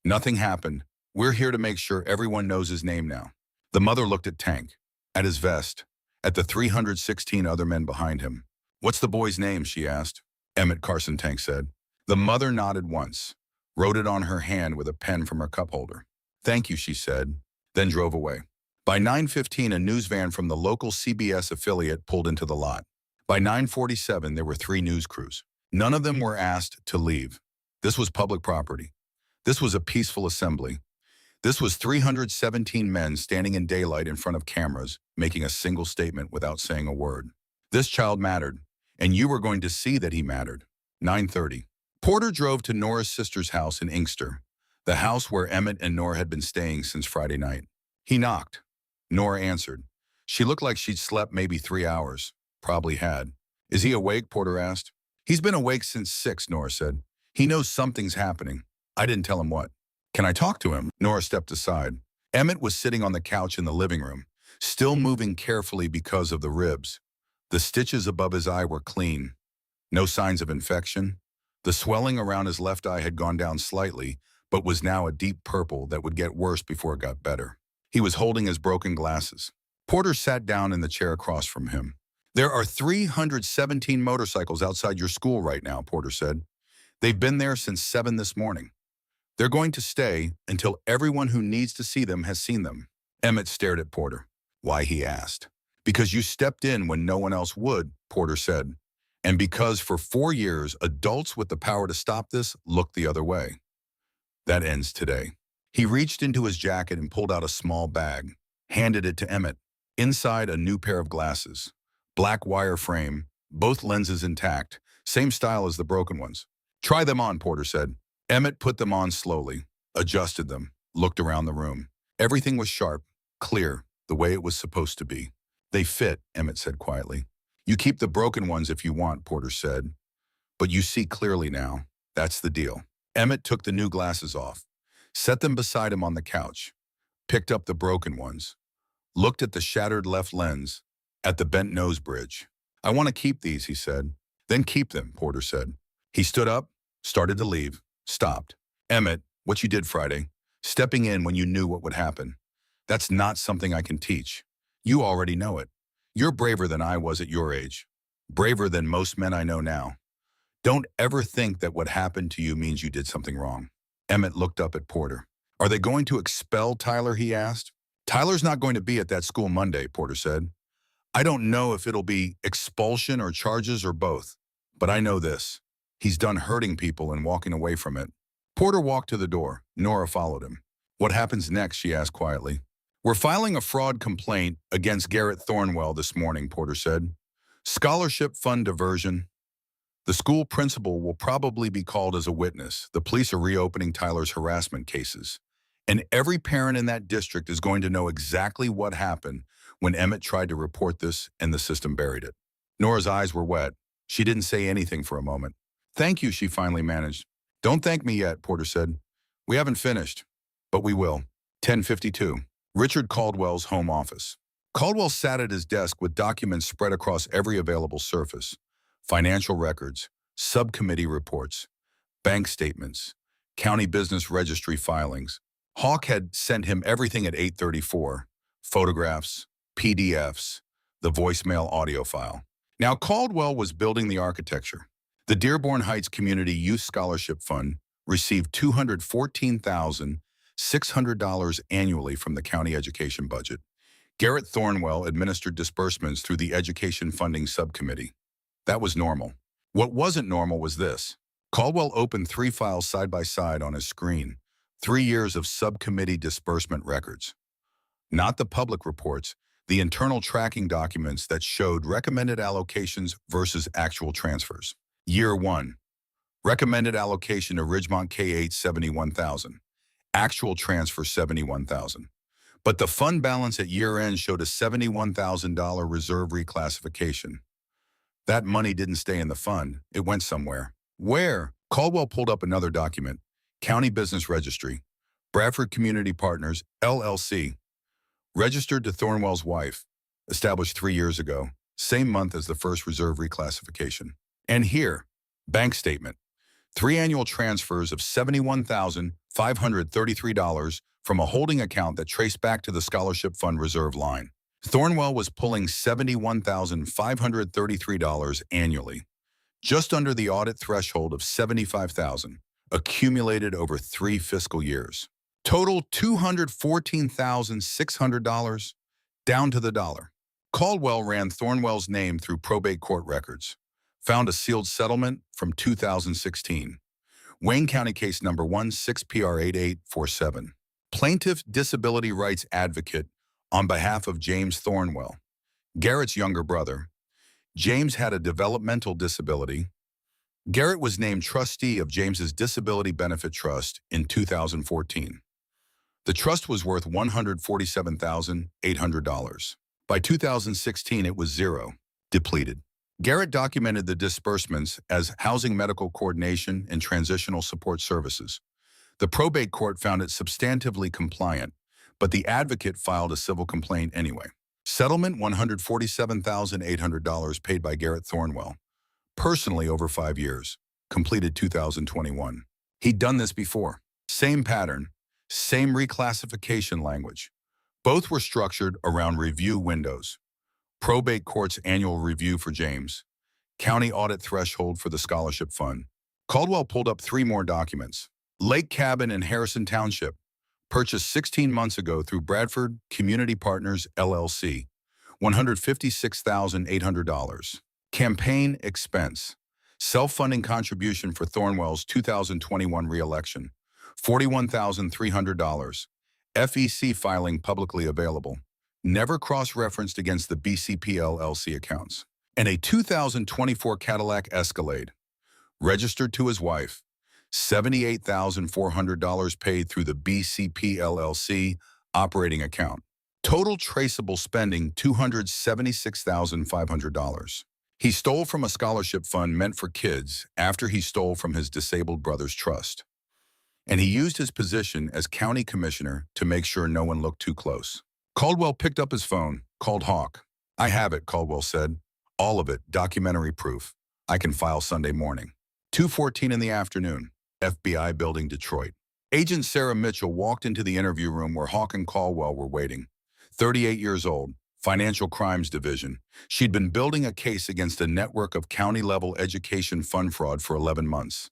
A: Nothing happened. We're here to make sure everyone knows his name now. The mother looked at Tank, at his vest, at the 316 other men behind him. What's the boy's name? She asked. Emmett Carson, Tank said. The mother nodded once, wrote it on her hand with a pen from her cup holder. Thank you, she said, then drove away. By 9:15, a news van from the local CBS affiliate pulled into the lot. By 9:47, there were 3 news crews. None of them were asked to leave. This was public property. This was a peaceful assembly. This was 317 men standing in daylight in front of cameras, making a single statement without saying a word. This child mattered, and you were going to see that he mattered. 9:30. Porter drove to Nora's sister's house in Inkster, the house where Emmett and Nora had been staying since Friday night. He knocked. Nora answered. She looked like she'd slept maybe 3 hours. Probably had. Is he awake? Porter asked. He's been awake since 6, Nora said. He knows something's happening. I didn't tell him what. Can I talk to him? Nora stepped aside. Emmett was sitting on the couch in the living room, still moving carefully because of the ribs. The stitches above his eye were clean. No signs of infection. The swelling around his left eye had gone down slightly, but was now a deep purple that would get worse before it got better. He was holding his broken glasses. Porter sat down in the chair across from him. There are 317 motorcycles outside your school right now, Porter said. They've been there since 7 this morning. They're going to stay until everyone who needs to see them has seen them. Emmett stared at Porter. Why, he asked. Because you stepped in when no one else would, Porter said. And because for 4 years, adults with the power to stop this looked the other way. That ends today. He reached into his jacket and pulled out a small bag, handed it to Emmett. Inside, a new pair of glasses. Black wire frame, both lenses intact, same style as the broken ones. Try them on, Porter said. Emmett put them on slowly, adjusted them, looked around the room. Everything was sharp, clear, the way it was supposed to be. They fit, Emmett said quietly. You keep the broken ones if you want, Porter said. But you see clearly now. That's the deal. Emmett took the new glasses off. set them beside him on the couch, picked up the broken ones, looked at the shattered left lens, at the bent nose bridge. "I want to keep these," he said. "Then keep them," Porter said. He stood up, started to leave, stopped. "Emmett, what you did Friday, stepping in when you knew what would happen. That's not something I can teach. You already know it. You're braver than I was at your age. Braver than most men I know now. Don't ever think that what happened to you means you did something wrong." Emmett looked up at Porter. "Are they going to expel Tyler?" he asked. "Tyler's not going to be at that school Monday," Porter said. "I don't know if it'll be expulsion or charges or both, but I know this. He's done hurting people and walking away from it." Porter walked to the door. Nora followed him. "What happens next?" she asked quietly. "We're filing a fraud complaint against Garrett Thornwell this morning," Porter said. "Scholarship fund diversion. The school principal will probably be called as a witness. The police are reopening Tyler's harassment cases. And every parent in that district is going to know exactly what happened when Emmett tried to report this and the system buried it." Nora's eyes were wet. She didn't say anything for a moment. "Thank you," she finally managed. "Don't thank me yet," Porter said. "We haven't finished, but we will." 10:52. Richard Caldwell's home office. Caldwell sat at his desk with documents spread across every available surface. Financial records, subcommittee reports, bank statements, county business registry filings. Hawk had sent him everything at 8:34. Photographs, PDFs, the voicemail audio file. Now Caldwell was building the architecture. The Dearborn Heights Community Youth Scholarship Fund received $214,600 annually from the county education budget. Garrett Thornwell administered disbursements through the Education Funding Subcommittee. That was normal. What wasn't normal was this. Caldwell opened 3 files side by side on his screen. 3 years of subcommittee disbursement records. Not the public reports, the internal tracking documents that showed recommended allocations versus actual transfers. Year 1. Recommended allocation to Ridgemont K-8, $71,000. Actual transfer, $71,000. But the fund balance at year-end showed a $71,000 reserve reclassification. That money didn't stay in the fund. It went somewhere. Where? Caldwell pulled up another document. County Business Registry. Bradford Community Partners, LLC. Registered to Thornwell's wife. Established 3 years ago. Same month as the first reserve reclassification. And here, bank statement. 3 annual transfers of $71,533 from a holding account that traced back to the scholarship fund reserve line. Thornwell was pulling $71,533 annually, just under the audit threshold of $75,000, accumulated over 3 fiscal years. Total $214,600, down to the dollar. Caldwell ran Thornwell's name through probate court records, found a sealed settlement from 2016. Wayne County case number 16PR8847. Plaintiff disability rights advocate on behalf of James Thornwell, Garrett's younger brother. James had a developmental disability. Garrett was named trustee of James's Disability Benefit Trust in 2014. The trust was worth $147,800. By 2016, it was zero, depleted. Garrett documented the disbursements as Housing Medical Coordination and Transitional Support Services. The probate court found it substantively compliant, but the advocate filed a civil complaint anyway. Settlement $147,800 paid by Garrett Thornwell, personally over 5 years, completed 2021. He'd done this before. Same pattern, same reclassification language. Both were structured around review windows. Probate court's annual review for James. County audit threshold for the scholarship fund. Caldwell pulled up 3 more documents. Lake Cabin in Harrison Township, purchased 16 months ago through Bradford Community Partners, LLC, $156,800. Campaign expense. Self-funding contribution for Thornwell's 2021 re-election, $41,300. FEC filing publicly available. Never cross-referenced against the BCP LLC accounts. And a 2024 Cadillac Escalade, registered to his wife, $78,400 paid through the BCP LLC operating account. Total traceable spending, $276,500. He stole from a scholarship fund meant for kids after he stole from his disabled brother's trust. and he used his position as county commissioner to make sure no one looked too close. Caldwell picked up his phone, called Hawk. "I have it," Caldwell said. "All of it, documentary proof. I can file Sunday morning." 2:14 in the afternoon, FBI building, Detroit. Agent Sarah Mitchell walked into the interview room where Hawk and Caldwell were waiting. 38 years old, Financial Crimes Division. She'd been building a case against a network of county-level education fund fraud for 11 months.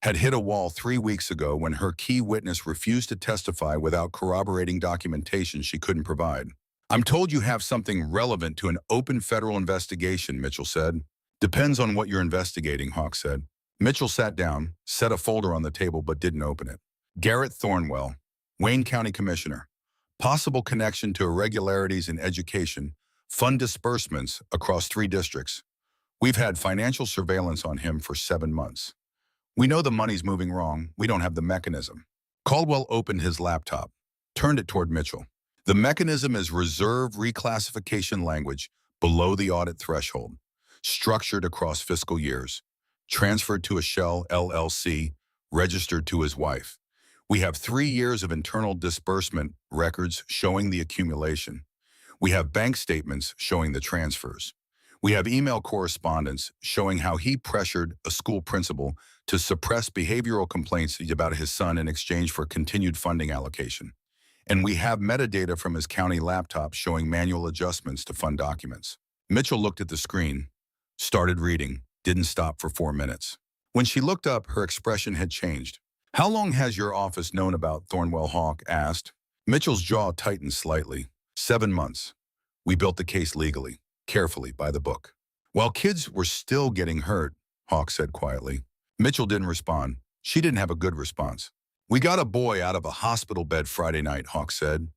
A: Had hit a wall 3 weeks ago when her key witness refused to testify without corroborating documentation she couldn't provide. "I'm told you have something relevant to an open federal investigation," Mitchell said. "Depends on what you're investigating," Hawk said. Mitchell sat down, set a folder on the table, but didn't open it. Garrett Thornwell, Wayne County Commissioner. Possible connection to irregularities in education, fund disbursements across 3 districts. We've had financial surveillance on him for 7 months. We know the money's moving wrong. We don't have the mechanism. Caldwell opened his laptop, turned it toward Mitchell. The mechanism is reserve reclassification language below the audit threshold, structured across fiscal years, transferred to a shell LLC, registered to his wife. We have 3 years of internal disbursement records showing the accumulation. We have bank statements showing the transfers. We have email correspondence showing how he pressured a school principal to suppress behavioral complaints about his son in exchange for continued funding allocation. And we have metadata from his county laptop showing manual adjustments to fund documents. Mitchell looked at the screen, started reading, didn't stop for 4 minutes. When she looked up, her expression had changed. "How long has your office known about Thornwell?" Hawk asked. Mitchell's jaw tightened slightly. 7 months. We built the case legally, carefully, by the book. While kids were still getting hurt, Hawk said quietly. Mitchell didn't respond. She didn't have a good response. "We got a boy out of a hospital bed Friday night," Hawk said.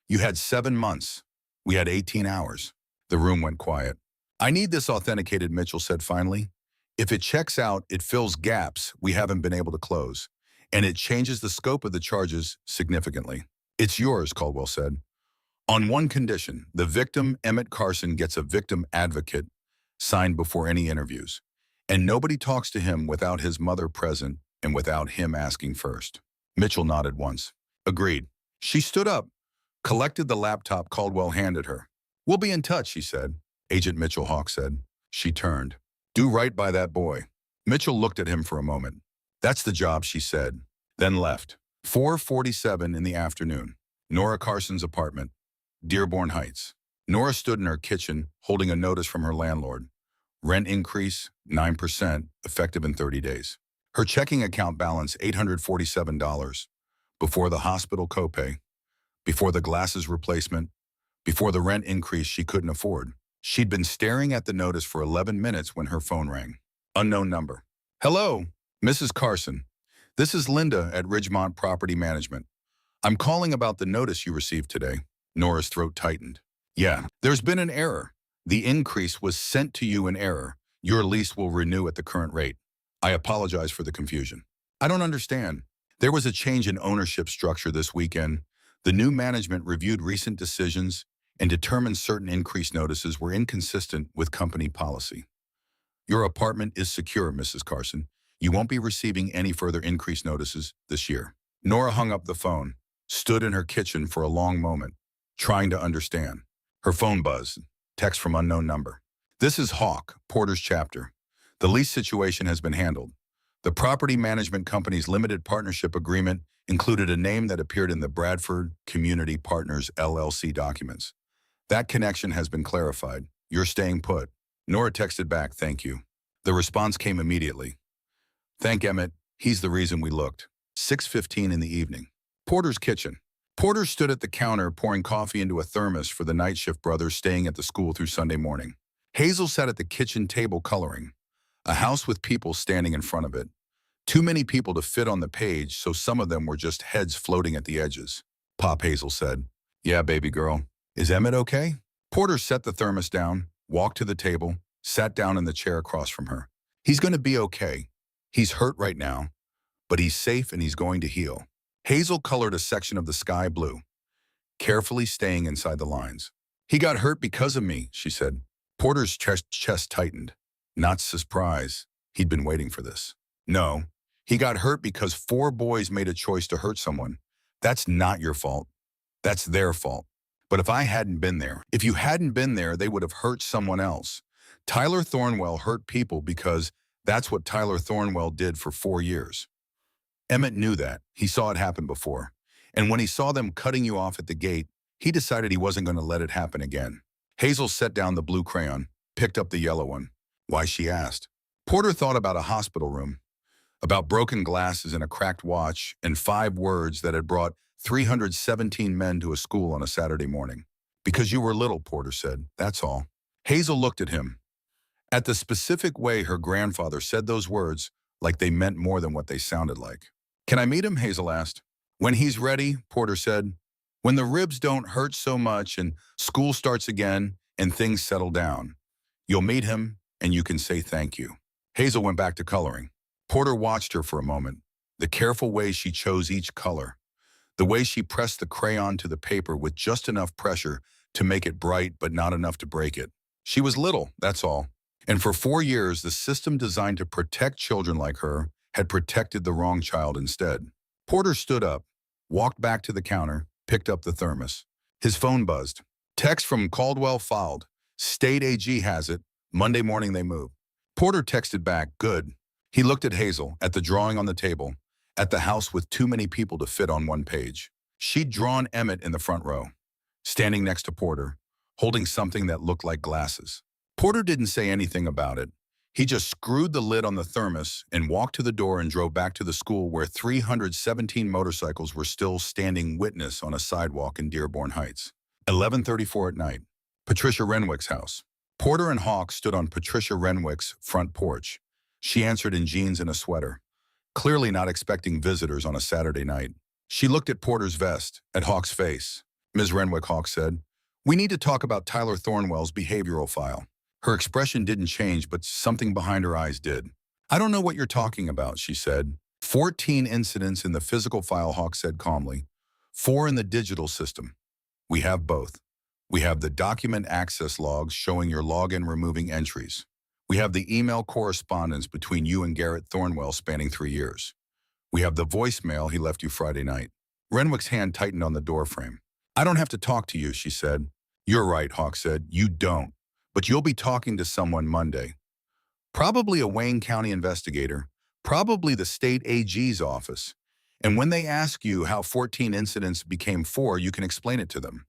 A: "You had 7 months. We had 18 hours. The room went quiet. "I need this authenticated," Mitchell said finally. "If it checks out, it fills gaps we haven't been able to close, and it changes the scope of the charges significantly." "It's yours," Caldwell said. "On one condition, the victim, Emmett Carson, gets a victim advocate signed before any interviews, and nobody talks to him without his mother present and without him asking first." Mitchell nodded once. "Agreed." She stood up, collected the laptop Caldwell handed her. "We'll be in touch," she said. "Agent Mitchell," Hawk said. She turned. "Do right by that boy." Mitchell looked at him for a moment. "That's the job," she said, then left. 4:47 in the afternoon. Nora Carson's apartment, Dearborn Heights. Nora stood in her kitchen, holding a notice from her landlord. Rent increase, 9%, effective in 30 days. Her checking account balance, $847. Before the hospital copay, before the glasses replacement, before the rent increase she couldn't afford. She'd been staring at the notice for 11 minutes when her phone rang. Unknown number. "Hello, Mrs. Carson. This is Linda at Ridgemont Property Management. I'm calling about the notice you received today." Nora's throat tightened. "Yeah, there's been an error. The increase was sent to you in error. Your lease will renew at the current rate. I apologize for the confusion." "I don't understand." "There was a change in ownership structure this weekend. The new management reviewed recent decisions and determined certain increase notices were inconsistent with company policy. Your apartment is secure, Mrs. Carson. You won't be receiving any further increase notices this year." Nora hung up the phone, stood in her kitchen for a long moment, trying to understand. Her phone buzzed. Text from unknown number. "This is Hawk, Porter's chapter. The lease situation has been handled. The property management company's limited partnership agreement included a name that appeared in the Bradford Community Partners LLC documents. That connection has been clarified. You're staying put." Nora texted back, "Thank you." The response came immediately. "Thank Emmett. He's the reason we looked." 6:15 in the evening. Porter's kitchen. Porter stood at the counter pouring coffee into a thermos for the night shift brothers staying at the school through Sunday morning. Hazel sat at the kitchen table coloring. A house with people standing in front of it. Too many people to fit on the page, so some of them were just heads floating at the edges. "Pop," Hazel said. "Yeah, baby girl. Is Emmett okay?" Porter set the thermos down, walked to the table, sat down in the chair across from her. "He's going to be okay. He's hurt right now, but he's safe and he's going to heal." Hazel colored a section of the sky blue, carefully staying inside the lines. "He got hurt because of me," she said. Porter's chest tightened. Not surprise. He'd been waiting for this. "No, He got hurt because four boys made a choice to hurt someone. That's not your fault. That's their fault. But if you hadn't been there, they would have hurt someone else. Tyler Thornwell hurt people because that's what Tyler Thornwell did for 4 years. Emmett knew that. He saw it happen before. And when he saw them cutting you off at the gate, he decided he wasn't going to let it happen again. Hazel set down the blue crayon, picked up the yellow one. Why, she asked. Porter thought about a hospital room, about broken glasses and a cracked watch, and 5 words that had brought 317 men to a school on a Saturday morning. Because you were little, Porter said, that's all. Hazel looked at him. At the specific way her grandfather said those words, like they meant more than what they sounded like. Can I meet him? Hazel asked. When he's ready, Porter said. When the ribs don't hurt so much and school starts again and things settle down. You'll meet him and you can say thank you. Hazel went back to coloring. Porter watched her for a moment, the careful way she chose each color, the way she pressed the crayon to the paper with just enough pressure to make it bright but not enough to break it. She was little, that's all. And for 4 years, the system designed to protect children like her had protected the wrong child instead. Porter stood up, walked back to the counter, picked up the thermos. His phone buzzed. Text from Caldwell filed. State AG has it. Monday morning they move. Porter texted back, good. He looked at Hazel, at the drawing on the table, at the house with too many people to fit on one page. She'd drawn Emmett in the front row, standing next to Porter, holding something that looked like glasses. Porter didn't say anything about it. He just screwed the lid on the thermos and walked to the door and drove back to the school where 317 motorcycles were still standing witness on a sidewalk in Dearborn Heights. 11:34 at night. Patricia Renwick's house. Porter and Hawk stood on Patricia Renwick's front porch. She answered in jeans and a sweater, clearly not expecting visitors on a Saturday night. She looked at Porter's vest, at Hawk's face. Ms. Renwick, Hawk said, we need to talk about Tyler Thornwell's behavioral file. Her expression didn't change, but something behind her eyes did. I don't know what you're talking about, she said. 14 incidents in the physical file, Hawk said calmly. 4 in the digital system. We have both. We have the document access logs showing your login removing entries. We have the email correspondence between you and Garrett Thornwell spanning 3 years. We have the voicemail he left you Friday night. Renwick's hand tightened on the doorframe. I don't have to talk to you, she said. You're right, Hawk said. You don't. But you'll be talking to someone Monday. Probably a Wayne County investigator, probably the state AG's office. And when they ask you how 14 incidents became 4, you can explain it to them.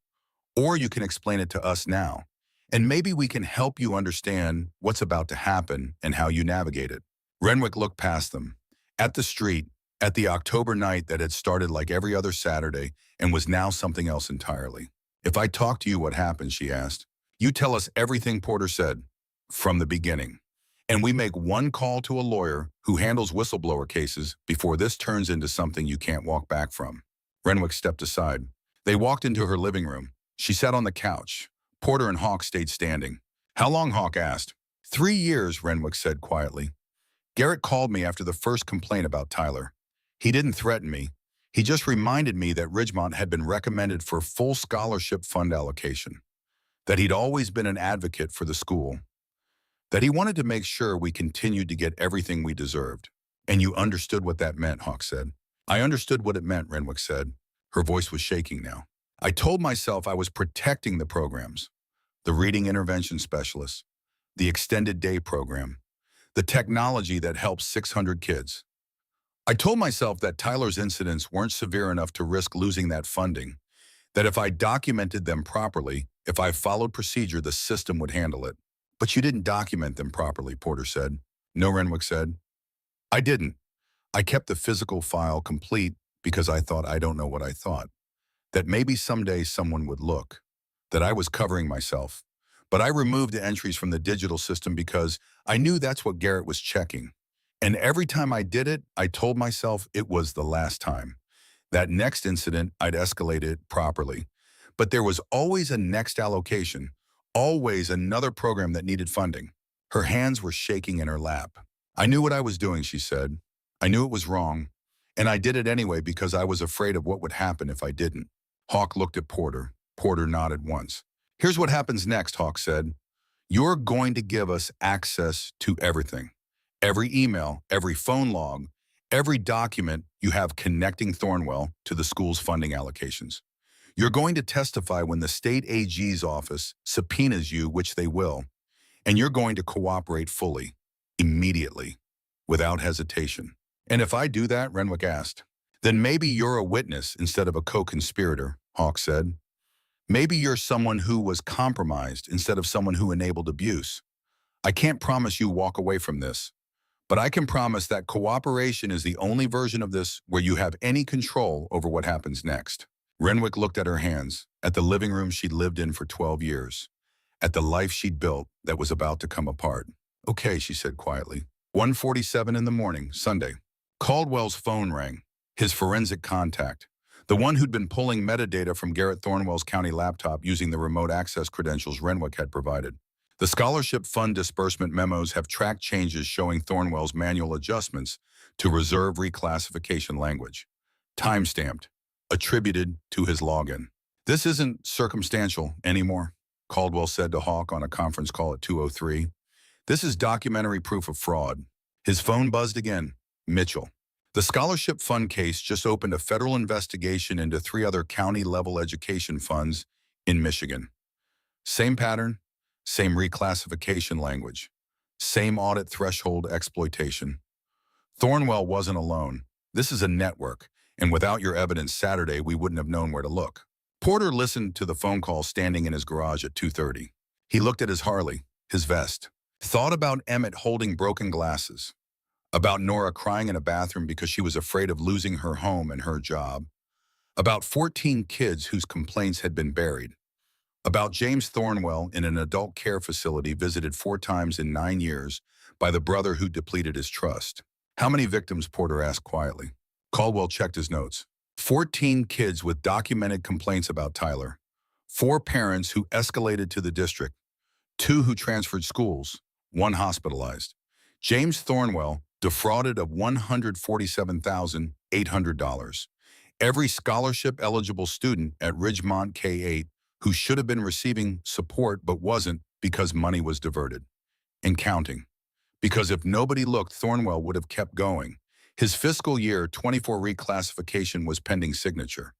A: Or you can explain it to us now. And maybe we can help you understand what's about to happen and how you navigate it. Renwick looked past them, at the street, at the October night that had started like every other Saturday and was now something else entirely. If I talk to you, what happened, she asked. You tell us everything, Porter said, from the beginning. And we make one call to a lawyer who handles whistleblower cases before this turns into something you can't walk back from. Renwick stepped aside. They walked into her living room. She sat on the couch. Porter and Hawk stayed standing. How long, Hawk asked. 3 years, Renwick said quietly. Garrett called me after the first complaint about Tyler. He didn't threaten me. He just reminded me that Ridgemont had been recommended for full scholarship fund allocation, that he'd always been an advocate for the school, that he wanted to make sure we continued to get everything we deserved. And you understood what that meant, Hawk said. I understood what it meant, Renwick said. Her voice was shaking now. I told myself I was protecting the programs, the reading intervention specialists, the extended day program, the technology that helps 600 kids. I told myself that Tyler's incidents weren't severe enough to risk losing that funding, that if I documented them properly, if I followed procedure, the system would handle it. But you didn't document them properly, Porter said. No, Renwick said. I didn't. I kept the physical file complete because I thought I don't know what I thought. That maybe someday someone would look, that I was covering myself. But I removed the entries from the digital system because I knew that's what Garrett was checking. And every time I did it, I told myself it was the last time. That next incident, I'd escalate it properly. But there was always a next allocation, always another program that needed funding. Her hands were shaking in her lap. I knew what I was doing, she said. I knew it was wrong. And I did it anyway because I was afraid of what would happen if I didn't. Hawk looked at Porter. Porter nodded once. Here's what happens next, Hawk said. You're going to give us access to everything. Every email, every phone log, Every document you have connecting Thornwell to the school's funding allocations. You're going to testify when the state AG's office subpoenas you, which they will, and you're going to cooperate fully, immediately, without hesitation. And if I do that, Renwick asked, then maybe you're a witness instead of a co-conspirator, Hawk said. Maybe you're someone who was compromised instead of someone who enabled abuse. I can't promise you walk away from this, but I can promise that cooperation is the only version of this where you have any control over what happens next. Renwick looked at her hands, at the living room she'd lived in for 12 years, at the life she'd built that was about to come apart. Okay, she said quietly. 1:47 in the morning, Sunday. Caldwell's phone rang, his forensic contact, the one who'd been pulling metadata from Garrett Thornwell's county laptop using the remote access credentials Renwick had provided. The scholarship fund disbursement memos have tracked changes showing Thornwell's manual adjustments to reserve reclassification language. Timestamped, attributed to his login. This isn't circumstantial anymore, Caldwell said to Hawk on a conference call at 2:03. This is documentary proof of fraud. His phone buzzed again. Mitchell. The scholarship fund case just opened a federal investigation into 3 other county-level education funds in Michigan. Same pattern, same reclassification language, same audit threshold exploitation. Thornwell wasn't alone. This is a network, and without your evidence Saturday, we wouldn't have known where to look. Porter listened to the phone call standing in his garage at 2:30. He looked at his Harley, his vest, thought about Emmett holding broken glasses, about Nora crying in a bathroom because she was afraid of losing her home and her job, about 14 kids whose complaints had been buried, about James Thornwell in an adult care facility visited 4 times in 9 years by the brother who depleted his trust. How many victims? Porter asked quietly. Caldwell checked his notes. 14 kids with documented complaints about Tyler, 4 parents who escalated to the district, 2 who transferred schools, 1 hospitalized. James Thornwell defrauded of $147,800. Every scholarship-eligible student at Ridgemont K-8 who should have been receiving support but wasn't because money was diverted. And counting. Because if nobody looked, Thornwell would have kept going. His fiscal year 24 reclassification was pending signature.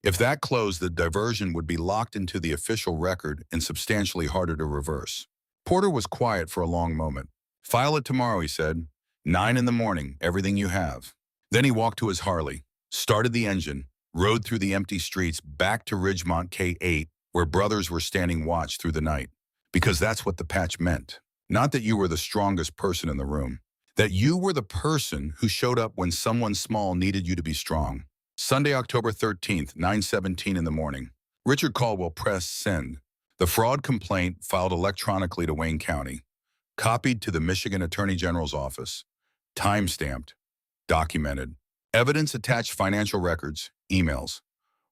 A: If that closed, the diversion would be locked into the official record and substantially harder to reverse. Porter was quiet for a long moment. File it tomorrow, he said. 9 in the morning, everything you have. Then he walked to his Harley, started the engine, rode through the empty streets back to Ridgemont K-8, where brothers were standing watch through the night. Because that's what the patch meant. Not that you were the strongest person in the room. That you were the person who showed up when someone small needed you to be strong. Sunday, October 13th, 9:17 in the morning. Richard Caldwell pressed send. The fraud complaint filed electronically to Wayne County. Copied to the Michigan Attorney General's office. Time-stamped. Documented. Evidence attached: financial records, emails.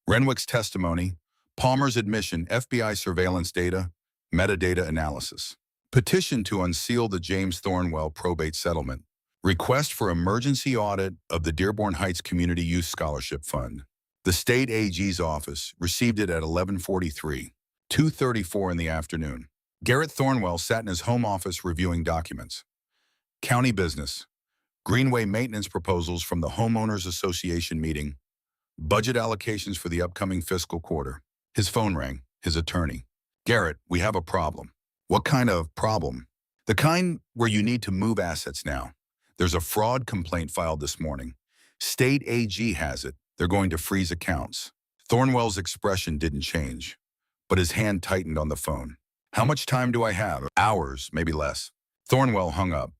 A: Renwick's testimony, Palmer's admission, FBI surveillance data, metadata analysis. Petition to unseal the James Thornwell probate settlement. Request for emergency audit of the Dearborn Heights Community Youth Scholarship Fund. The state AG's office received it at 11:43, 2:34 in the afternoon. Garrett Thornwell sat in his home office reviewing documents. County business. Greenway maintenance proposals from the Homeowners Association meeting. Budget allocations for the upcoming fiscal quarter. His phone rang. His attorney. Garrett, we have a problem. What kind of problem? The kind where you need to move assets now. There's a fraud complaint filed this morning. State AG has it. They're going to freeze accounts. Thornwell's expression didn't change, but his hand tightened on the phone. How much time do I have? Hours, maybe less. Thornwell hung up,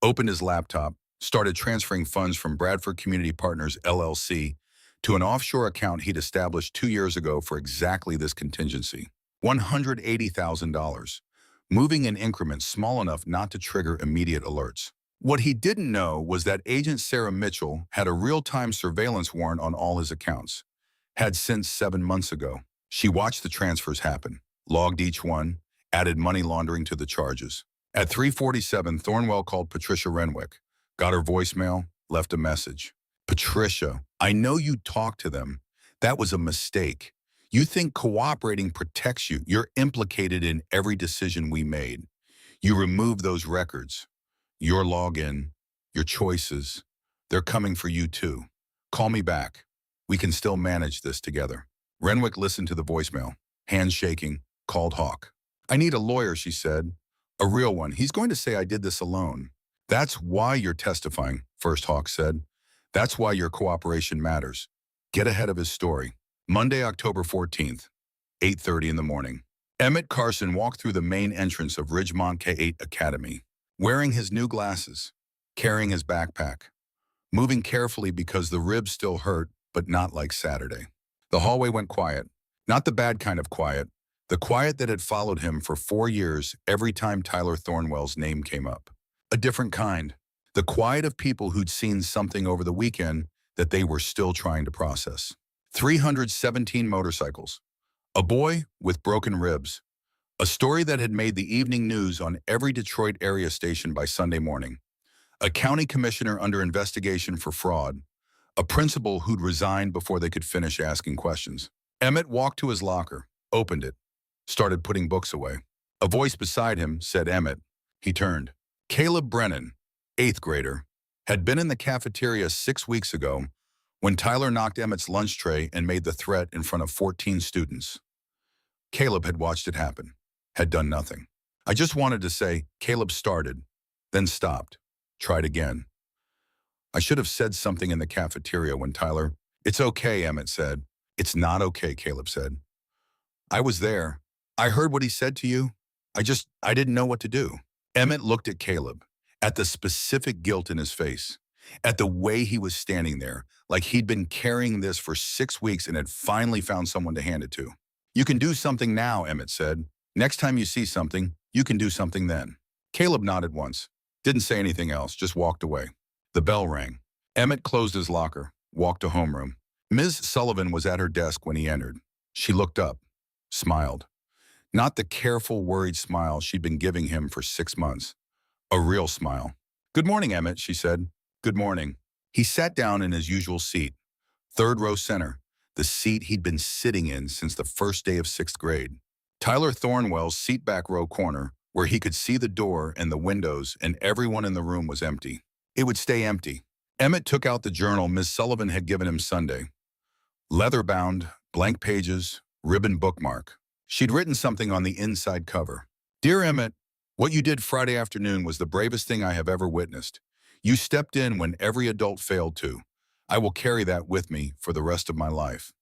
A: opened his laptop, started transferring funds from Bradford Community Partners, LLC, to an offshore account he'd established 2 years ago for exactly this contingency. $180,000. Moving in increments small enough not to trigger immediate alerts. What he didn't know was that Agent Sarah Mitchell had a real-time surveillance warrant on all his accounts. Had since 7 months ago. She watched the transfers happen, logged each one, added money laundering to the charges. At 3:47, Thornwell called Patricia Renwick, got her voicemail, left a message. Patricia, I know you talked to them. That was a mistake. You think cooperating protects you. You're implicated in every decision we made. You removed those records. Your login, your choices. They're coming for you too. Call me back. We can still manage this together. Renwick listened to the voicemail, hands shaking, called Hawk. I need a lawyer, she said. A real one. He's going to say I did this alone. That's why you're testifying, First Hawk said. That's why your cooperation matters. Get ahead of his story. Monday, October 14th, 8:30 in the morning. Emmett Carson walked through the main entrance of Ridgemont K-8 Academy, wearing his new glasses, carrying his backpack, moving carefully because the ribs still hurt, but not like Saturday. The hallway went quiet, not the bad kind of quiet, the quiet that had followed him for 4 years every time Tyler Thornwell's name came up. A different kind, the quiet of people who'd seen something over the weekend that they were still trying to process. 317 motorcycles, a boy with broken ribs, a story that had made the evening news on every Detroit area station by Sunday morning, a county commissioner under investigation for fraud, a principal who'd resigned before they could finish asking questions. Emmett walked to his locker, opened it, started putting books away. A voice beside him said Emmett. He turned. Caleb Brennan, 8th grader, had been in the cafeteria 6 weeks ago when Tyler knocked Emmett's lunch tray and made the threat in front of 14 students. Caleb had watched it happen, had done nothing. I just wanted to say, Caleb started, then stopped, tried again. I should have said something in the cafeteria when Tyler, it's okay, Emmett said. It's not okay, Caleb said. I was there. I heard what he said to you. I didn't know what to do. Emmett looked at Caleb, at the specific guilt in his face, at the way he was standing there, like he'd been carrying this for 6 weeks and had finally found someone to hand it to. You can do something now, Emmett said. Next time you see something, you can do something then. Caleb nodded once, didn't say anything else, just walked away. The bell rang. Emmett closed his locker, walked to homeroom. Ms. Sullivan was at her desk when he entered. She looked up, smiled. Not the careful, worried smile she'd been giving him for 6 months. A real smile. Good morning, Emmett, she said. Good morning. He sat down in his usual seat, 3rd row center, the seat he'd been sitting in since the first day of 6th grade. Tyler Thornwell's seat back row corner, where he could see the door and the windows and everyone in the room was empty. It would stay empty. Emmett took out the journal Ms. Sullivan had given him Sunday. Leather-bound, blank pages, ribbon bookmark. She'd written something on the inside cover. Dear Emmett, what you did Friday afternoon was the bravest thing I have ever witnessed. You stepped in when every adult failed to. I will carry that with me for the rest of my life.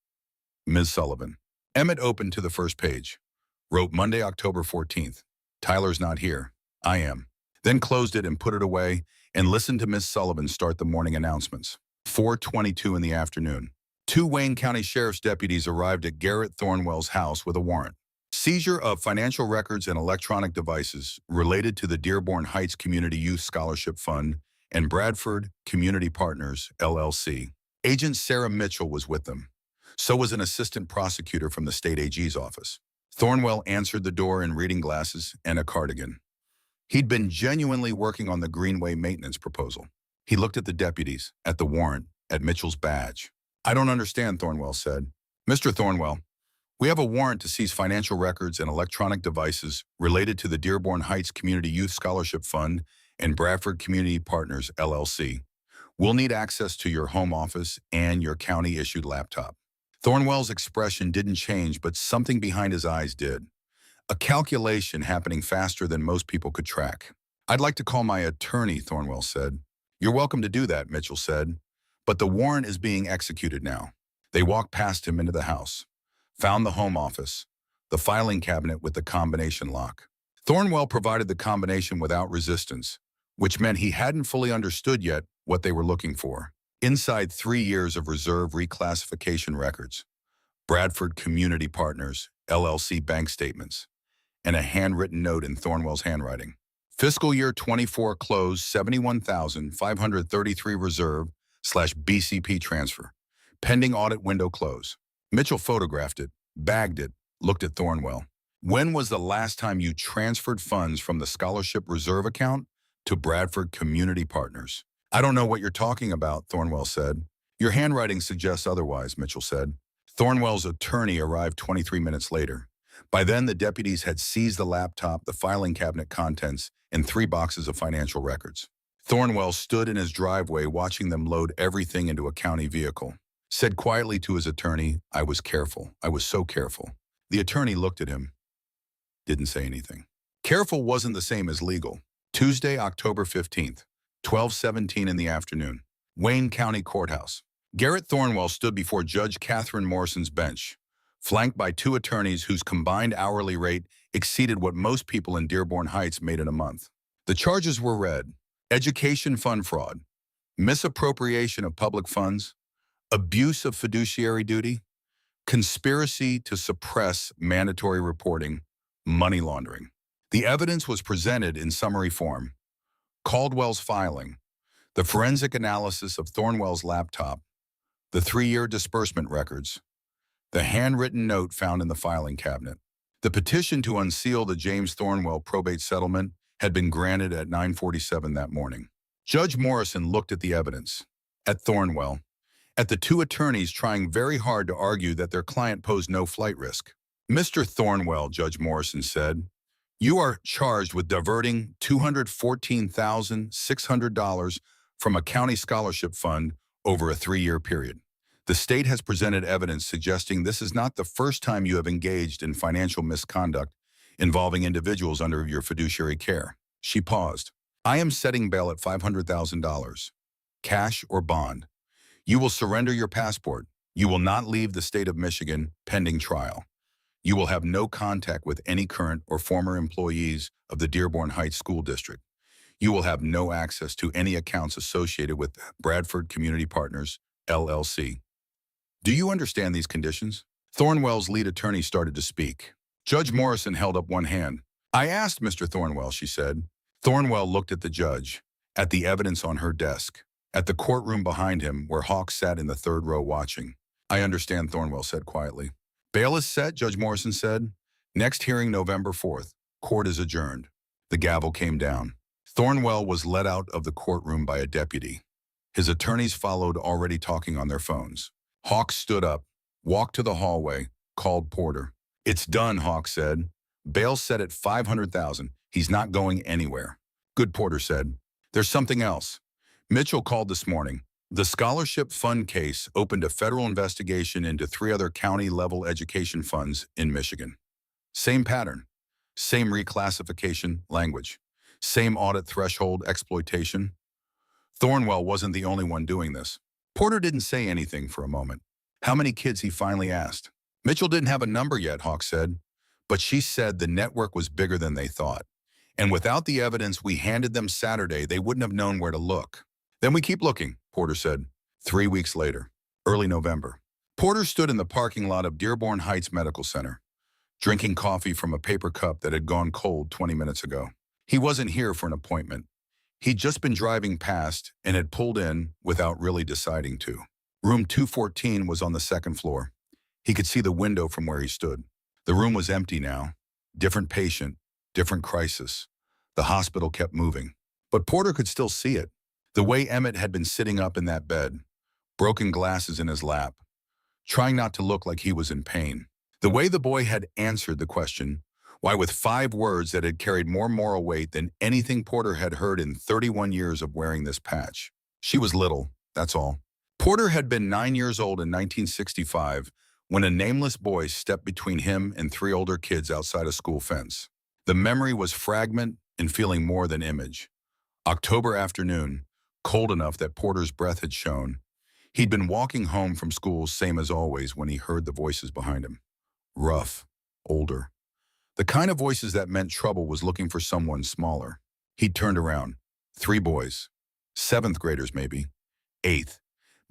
A: Ms. Sullivan. Emmett opened to the first page. Wrote Monday, October 14th. Tyler's not here. I am. Then closed it and put it away and listened to Ms. Sullivan start the morning announcements. 4:22 in the afternoon. 2 Wayne County Sheriff's deputies arrived at Garrett Thornwell's house with a warrant. Seizure of financial records and electronic devices related to the Dearborn Heights Community Youth Scholarship Fund and Bradford Community Partners, LLC. Agent Sarah Mitchell was with them. So was an assistant prosecutor from the state AG's office. Thornwell answered the door in reading glasses and a cardigan. He'd been genuinely working on the Greenway maintenance proposal. He looked at the deputies, at the warrant, at Mitchell's badge. I don't understand, Thornwell said. Mr. Thornwell, we have a warrant to seize financial records and electronic devices related to the Dearborn Heights Community Youth Scholarship Fund and Bradford Community Partners, LLC. We'll need access to your home office and your county-issued laptop. Thornwell's expression didn't change, but something behind his eyes did. A calculation happening faster than most people could track. I'd like to call my attorney, Thornwell said. You're welcome to do that, Mitchell said. But the warrant is being executed now. They walked past him into the house, found the home office, the filing cabinet with the combination lock. Thornwell provided the combination without resistance, which meant he hadn't fully understood yet what they were looking for. Inside 3 years of reserve reclassification records, Bradford Community Partners, LLC bank statements, and a handwritten note in Thornwell's handwriting. Fiscal year 24 closed 71,533 reserve/BCP transfer. Pending audit window close. Mitchell photographed it, bagged it, looked at Thornwell. When was the last time you transferred funds from the scholarship reserve account to Bradford Community Partners? I don't know what you're talking about, Thornwell said. Your handwriting suggests otherwise, Mitchell said. Thornwell's attorney arrived 23 minutes later. By then, the deputies had seized the laptop, the filing cabinet contents, and 3 boxes of financial records. Thornwell stood in his driveway watching them load everything into a county vehicle. Said quietly to his attorney, "I was careful. I was so careful." The attorney looked at him, didn't say anything. Careful wasn't the same as legal. Tuesday, October 15th, 12:17 in the afternoon. Wayne County Courthouse. Garrett Thornwell stood before Judge Catherine Morrison's bench, flanked by two attorneys whose combined hourly rate exceeded what most people in Dearborn Heights made in a month. The charges were read: education fund fraud, misappropriation of public funds, abuse of fiduciary duty, conspiracy to suppress mandatory reporting, money laundering. The evidence was presented in summary form: Caldwell's filing, the forensic analysis of Thornwell's laptop, the 3-year disbursement records, the handwritten note found in the filing cabinet. The petition to unseal the James Thornwell probate settlement had been granted at 9:47 that morning. Judge Morrison looked at the evidence, at Thornwell, at the two attorneys trying very hard to argue that their client posed no flight risk. "Mr. Thornwell," Judge Morrison said, "you are charged with diverting $214,600 from a county scholarship fund over a 3-year period. The state has presented evidence suggesting this is not the first time you have engaged in financial misconduct involving individuals under your fiduciary care." She paused. "I am setting bail at $500,000, cash or bond. You will surrender your passport. You will not leave the state of Michigan pending trial. You will have no contact with any current or former employees of the Dearborn Heights School District. You will have no access to any accounts associated with Bradford Community Partners, LLC. Do you understand these conditions?" Thornwell's lead attorney started to speak. Judge Morrison held up one hand. "I asked Mr. Thornwell," she said. Thornwell looked at the judge, at the evidence on her desk, at the courtroom behind him where Hawks sat in the third row watching. "I understand," Thornwell said quietly. "Bail is set," Judge Morrison said. "Next hearing November 4th. Court is adjourned." The gavel came down. Thornwell was led out of the courtroom by a deputy. His attorneys followed, already talking on their phones. Hawks stood up, walked to the hallway, called Porter. "It's done," Hawks said. "Bail set at $500,000. He's not going anywhere." "Good," Porter said. "There's something else. Mitchell called this morning. The scholarship fund case opened a federal investigation into 3 other county-level education funds in Michigan. Same pattern, same reclassification language, same audit threshold exploitation. Thornwell wasn't the only one doing this." Porter didn't say anything for a moment. "How many kids?" he finally asked. "Mitchell didn't have a number yet," Hawks said, "but she said the network was bigger than they thought. And without the evidence we handed them Saturday, they wouldn't have known where to look." "Then we keep looking," Porter said. 3 weeks later, early November. Porter stood in the parking lot of Dearborn Heights Medical Center, drinking coffee from a paper cup that had gone cold 20 minutes ago. He wasn't here for an appointment. He'd just been driving past and had pulled in without really deciding to. Room 214 was on the 2nd floor. He could see the window from where he stood. The room was empty now. Different patient, different crisis. The hospital kept moving. But Porter could still see it. The way Emmett had been sitting up in that bed, broken glasses in his lap, trying not to look like he was in pain. The way the boy had answered the question, why, with 5 words that had carried more moral weight than anything Porter had heard in 31 years of wearing this patch. She was little, that's all. Porter had been 9 years old in 1965 when a nameless boy stepped between him and 3 older kids outside a school fence. The memory was fragment and feeling more than image. October afternoon, cold enough that Porter's breath had shown. He'd been walking home from school, same as always, when he heard the voices behind him. Rough, older. The kind of voices that meant trouble was looking for someone smaller. He'd turned around. 3 boys. 7th graders, maybe. 8th.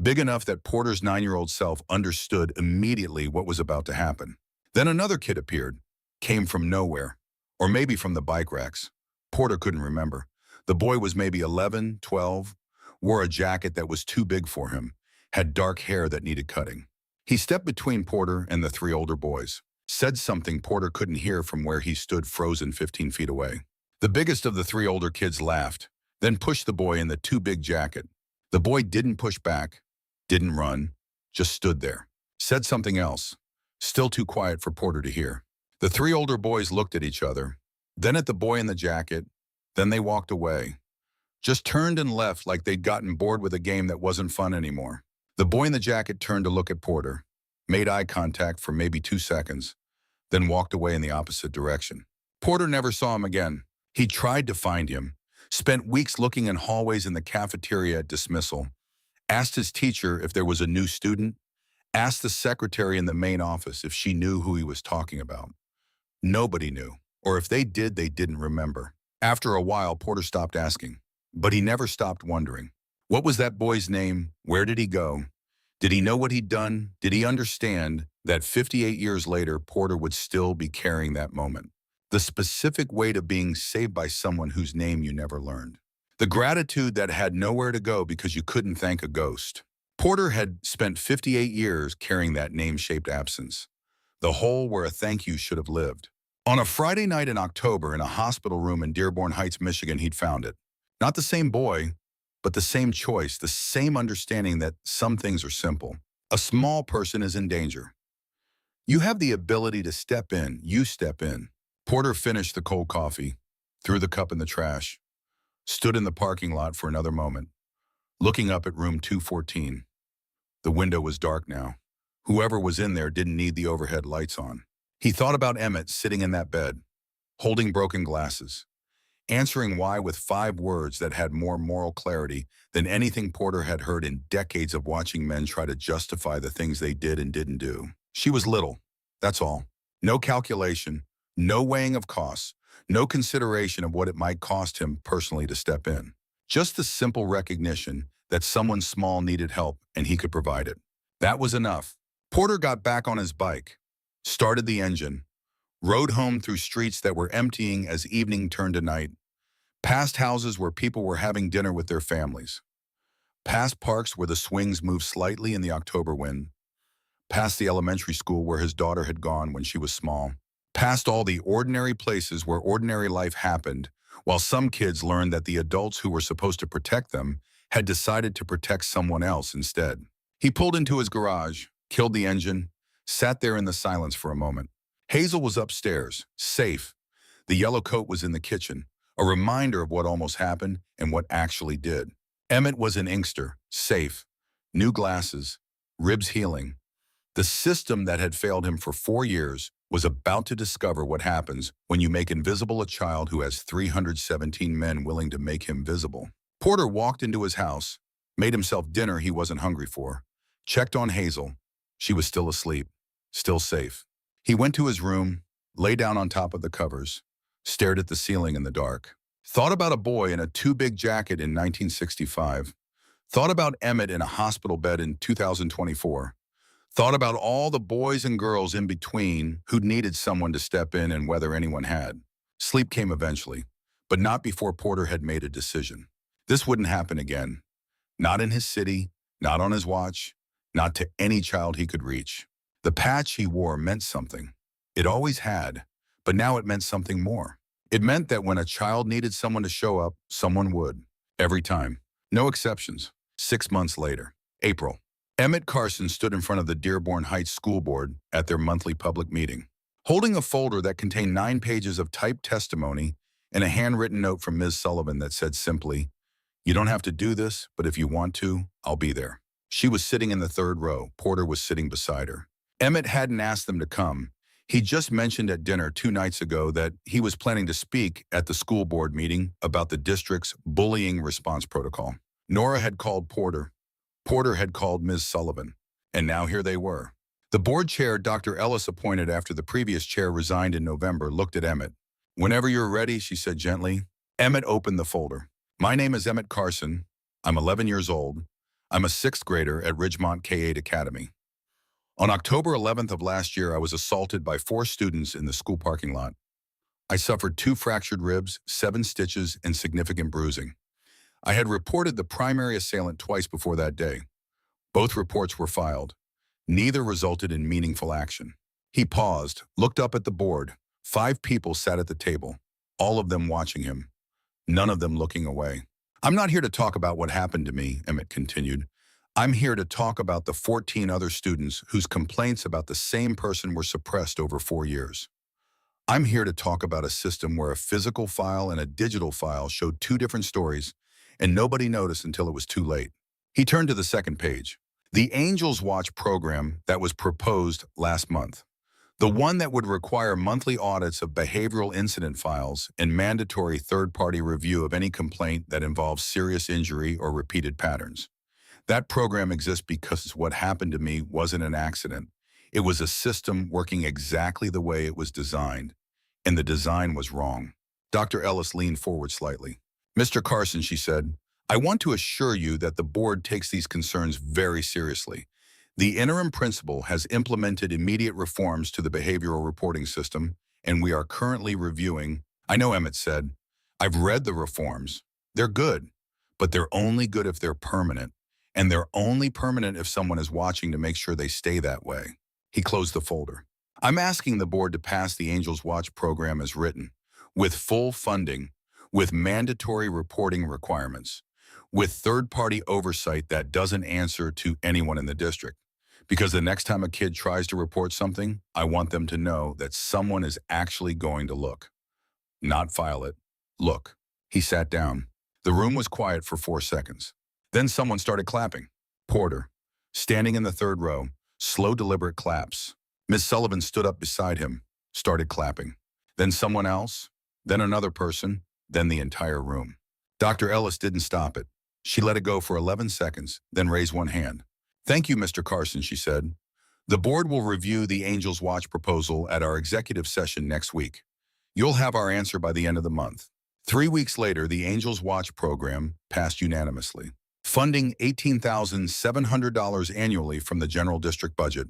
A: Big enough that Porter's 9-year-old self understood immediately what was about to happen. Then another kid appeared. Came from nowhere. Or maybe from the bike racks. Porter couldn't remember. The boy was maybe 11, 12, wore a jacket that was too big for him, had dark hair that needed cutting. He stepped between Porter and the 3 older boys. Said something Porter couldn't hear from where he stood frozen 15 feet away. The biggest of the 3 older kids laughed, then pushed the boy in the too big jacket. The boy didn't push back, didn't run, just stood there. Said something else, still too quiet for Porter to hear. The 3 older boys looked at each other, then at the boy in the jacket, then they walked away. just turned and left like they'd gotten bored with a game that wasn't fun anymore. The boy in the jacket turned to look at Porter, made eye contact for maybe 2 seconds, then walked away in the opposite direction. Porter never saw him again. He tried to find him, spent weeks looking in hallways in the cafeteria at dismissal, asked his teacher if there was a new student, asked the secretary in the main office if she knew who he was talking about. Nobody knew, or if they did, they didn't remember. After a while, Porter stopped asking, but he never stopped wondering. What was that boy's name? Where did he go? Did he know what he'd done? Did he understand that 58 years later, Porter would still be carrying that moment? The specific weight of being saved by someone whose name you never learned. The gratitude that had nowhere to go because you couldn't thank a ghost. Porter had spent 58 years carrying that name-shaped absence, the hole where a thank you should have lived. On a Friday night in October in a hospital room in Dearborn Heights, Michigan, he'd found it. Not the same boy, but the same choice, the same understanding that some things are simple. A small person is in danger. You have the ability to step in. You step in. Porter finished the cold coffee, threw the cup in the trash, stood in the parking lot for another moment, looking up at room 214. The window was dark now. Whoever was in there didn't need the overhead lights on. He thought about Emmett sitting in that bed, holding broken glasses, answering why with 5 words that had more moral clarity than anything Porter had heard in decades of watching men try to justify the things they did and didn't do. She was little, that's all. No calculation, no weighing of costs, no consideration of what it might cost him personally to step in. Just the simple recognition that someone small needed help and he could provide it. That was enough. Porter got back on his bike, started the engine, rode home through streets that were emptying as evening turned to night, past houses where people were having dinner with their families, past parks where the swings moved slightly in the October wind, past the elementary school where his daughter had gone when she was small, past all the ordinary places where ordinary life happened, while some kids learned that the adults who were supposed to protect them had decided to protect someone else instead. He pulled into his garage, killed the engine, sat there in the silence for a moment. Hazel was upstairs, safe. The yellow coat was in the kitchen, a reminder of what almost happened and what actually did. Emmett was in Inkster, safe, new glasses, ribs healing. The system that had failed him for 4 years was about to discover what happens when you make invisible a child who has 317 men willing to make him visible. Porter walked into his house, made himself dinner he wasn't hungry for, checked on Hazel. She was still asleep, still safe. He went to his room, lay down on top of the covers, stared at the ceiling in the dark. Thought about a boy in a too-big jacket in 1965. Thought about Emmett in a hospital bed in 2024. Thought about all the boys and girls in between who'd needed someone to step in and whether anyone had. Sleep came eventually, but not before Porter had made a decision. This wouldn't happen again. Not in his city, not on his watch, not to any child he could reach. The patch he wore meant something. It always had, but now it meant something more. It meant that when a child needed someone to show up, someone would. Every time. No exceptions. 6 months later. April. Emmett Carson stood in front of the Dearborn Heights School Board at their monthly public meeting, holding a folder that contained 9 pages of typed testimony and a handwritten note from Ms. Sullivan that said simply, "You don't have to do this, but if you want to, I'll be there." She was sitting in the 3rd row. Porter was sitting beside her. Emmett hadn't asked them to come. He just mentioned at dinner 2 nights ago that he was planning to speak at the school board meeting about the district's bullying response protocol. Nora had called Porter. Porter had called Ms. Sullivan. And now here they were. The board chair, Dr. Ellis, appointed after the previous chair resigned in November, looked at Emmett. "Whenever you're ready," she said gently. Emmett opened the folder. "My name is Emmett Carson. I'm 11 years old. I'm a 6th grader at Ridgemont K-8 Academy. On October 11th of last year, I was assaulted by 4 students in the school parking lot. I suffered 2 fractured ribs, 7 stitches, and significant bruising. I had reported the primary assailant twice before that day. Both reports were filed. Neither resulted in meaningful action." He paused, looked up at the board. 5 people sat at the table, all of them watching him, none of them looking away. "I'm not here to talk about what happened to me," Emmett continued. "I'm here to talk about the 14 other students whose complaints about the same person were suppressed over 4 years. I'm here to talk about a system where a physical file and a digital file showed 2 different stories, and nobody noticed until it was too late. He turned to the second page. The Angels Watch program that was proposed last month. The one that would require monthly audits of behavioral incident files and mandatory third-party review of any complaint that involves serious injury or repeated patterns. That program exists because what happened to me wasn't an accident. It was a system working exactly the way it was designed, and the design was wrong. Dr. Ellis leaned forward slightly. Mr. Carson, she said, I want to assure you that the board takes these concerns very seriously. The interim principal has implemented immediate reforms to the behavioral reporting system, and we are currently reviewing. I know, Emmett said. I've read the reforms. They're good, but they're only good if they're permanent, and they're only permanent if someone is watching to make sure they stay that way. He closed the folder. I'm asking the board to pass the Angels Watch program as written, with full funding, with mandatory reporting requirements, with third-party oversight that doesn't answer to anyone in the district. Because the next time a kid tries to report something, I want them to know that someone is actually going to look. Not file it. Look. He sat down. The room was quiet for 4 seconds. Then someone started clapping. Porter, standing in the third row, slow, deliberate claps. Miss Sullivan stood up beside him, started clapping. Then someone else, then another person, then the entire room. Dr. Ellis didn't stop it. She let it go for 11 seconds, then raised one hand. Thank you, Mr. Carson, she said. The board will review the Angels Watch proposal at our executive session next week. You'll have our answer by the end of the month. 3 weeks later, the Angels Watch program passed unanimously, funding $18,700 annually from the general district budget,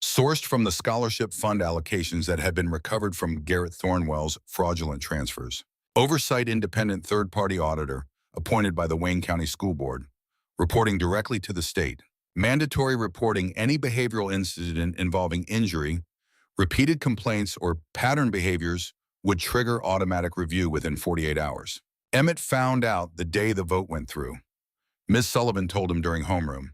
A: sourced from the scholarship fund allocations that had been recovered from Garrett Thornwell's fraudulent transfers. Oversight independent third-party auditor appointed by the Wayne County School Board, reporting directly to the state. Mandatory reporting any behavioral incident involving injury, repeated complaints, or pattern behaviors would trigger automatic review within 48 hours. Emmett found out the day the vote went through. Ms. Sullivan told him during homeroom,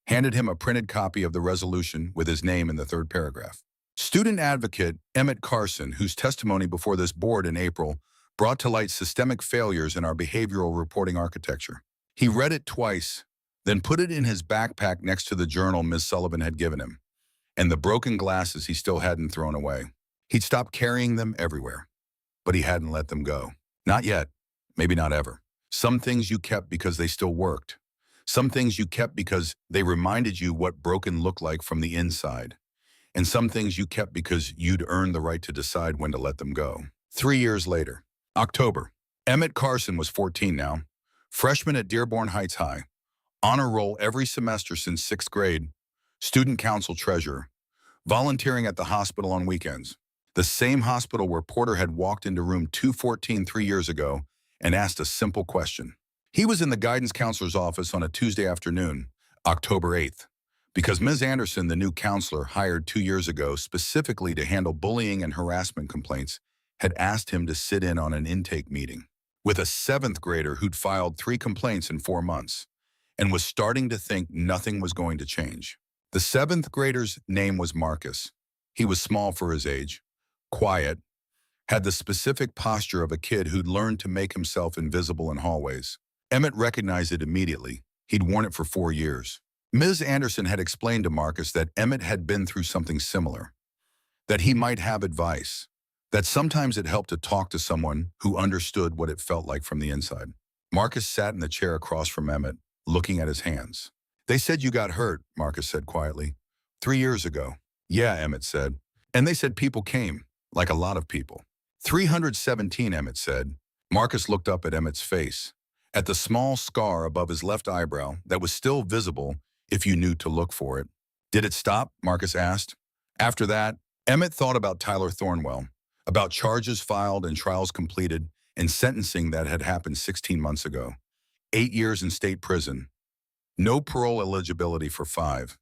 A: handed him a printed copy of the resolution with his name in the third paragraph. Student advocate Emmett Carson, whose testimony before this board in April brought to light systemic failures in our behavioral reporting architecture. He read it twice, then put it in his backpack next to the journal Ms. Sullivan had given him, and the broken glasses he still hadn't thrown away. He'd stopped carrying them everywhere, but he hadn't let them go. Not yet, maybe not ever. Some things you kept because they still worked. Some things you kept because they reminded you what broken looked like from the inside. And some things you kept because you'd earned the right to decide when to let them go. 3 years later, October. Emmett Carson was 14 now, freshman at Dearborn Heights High, honor roll every semester since 6th grade, student council treasurer, volunteering at the hospital on weekends, the same hospital where Porter had walked into room 214 3 years ago and asked a simple question. He was in the guidance counselor's office on a Tuesday afternoon, October 8th, because Ms. Anderson, the new counselor hired 2 years ago specifically to handle bullying and harassment complaints, had asked him to sit in on an intake meeting with a 7th grader who'd filed 3 complaints in 4 months and was starting to think nothing was going to change. The 7th grader's name was Marcus. He was small for his age, quiet, had the specific posture of a kid who'd learned to make himself invisible in hallways. Emmett recognized it immediately. He'd worn it for 4 years. Ms. Anderson had explained to Marcus that Emmett had been through something similar, that he might have advice, that sometimes it helped to talk to someone who understood what it felt like from the inside. Marcus sat in the chair across from Emmett, looking at his hands. They said you got hurt, Marcus said quietly. 3 years ago. Yeah, Emmett said. And they said people came, like a lot of people. 317, Emmett said. Marcus looked up at Emmett's face, at the small scar above his left eyebrow that was still visible if you knew to look for it. Did it stop? Marcus asked. After that, Emmett thought about Tyler Thornwell, about charges filed and trials completed and sentencing that had happened 16 months ago. 8 years in state prison. No parole eligibility for 5.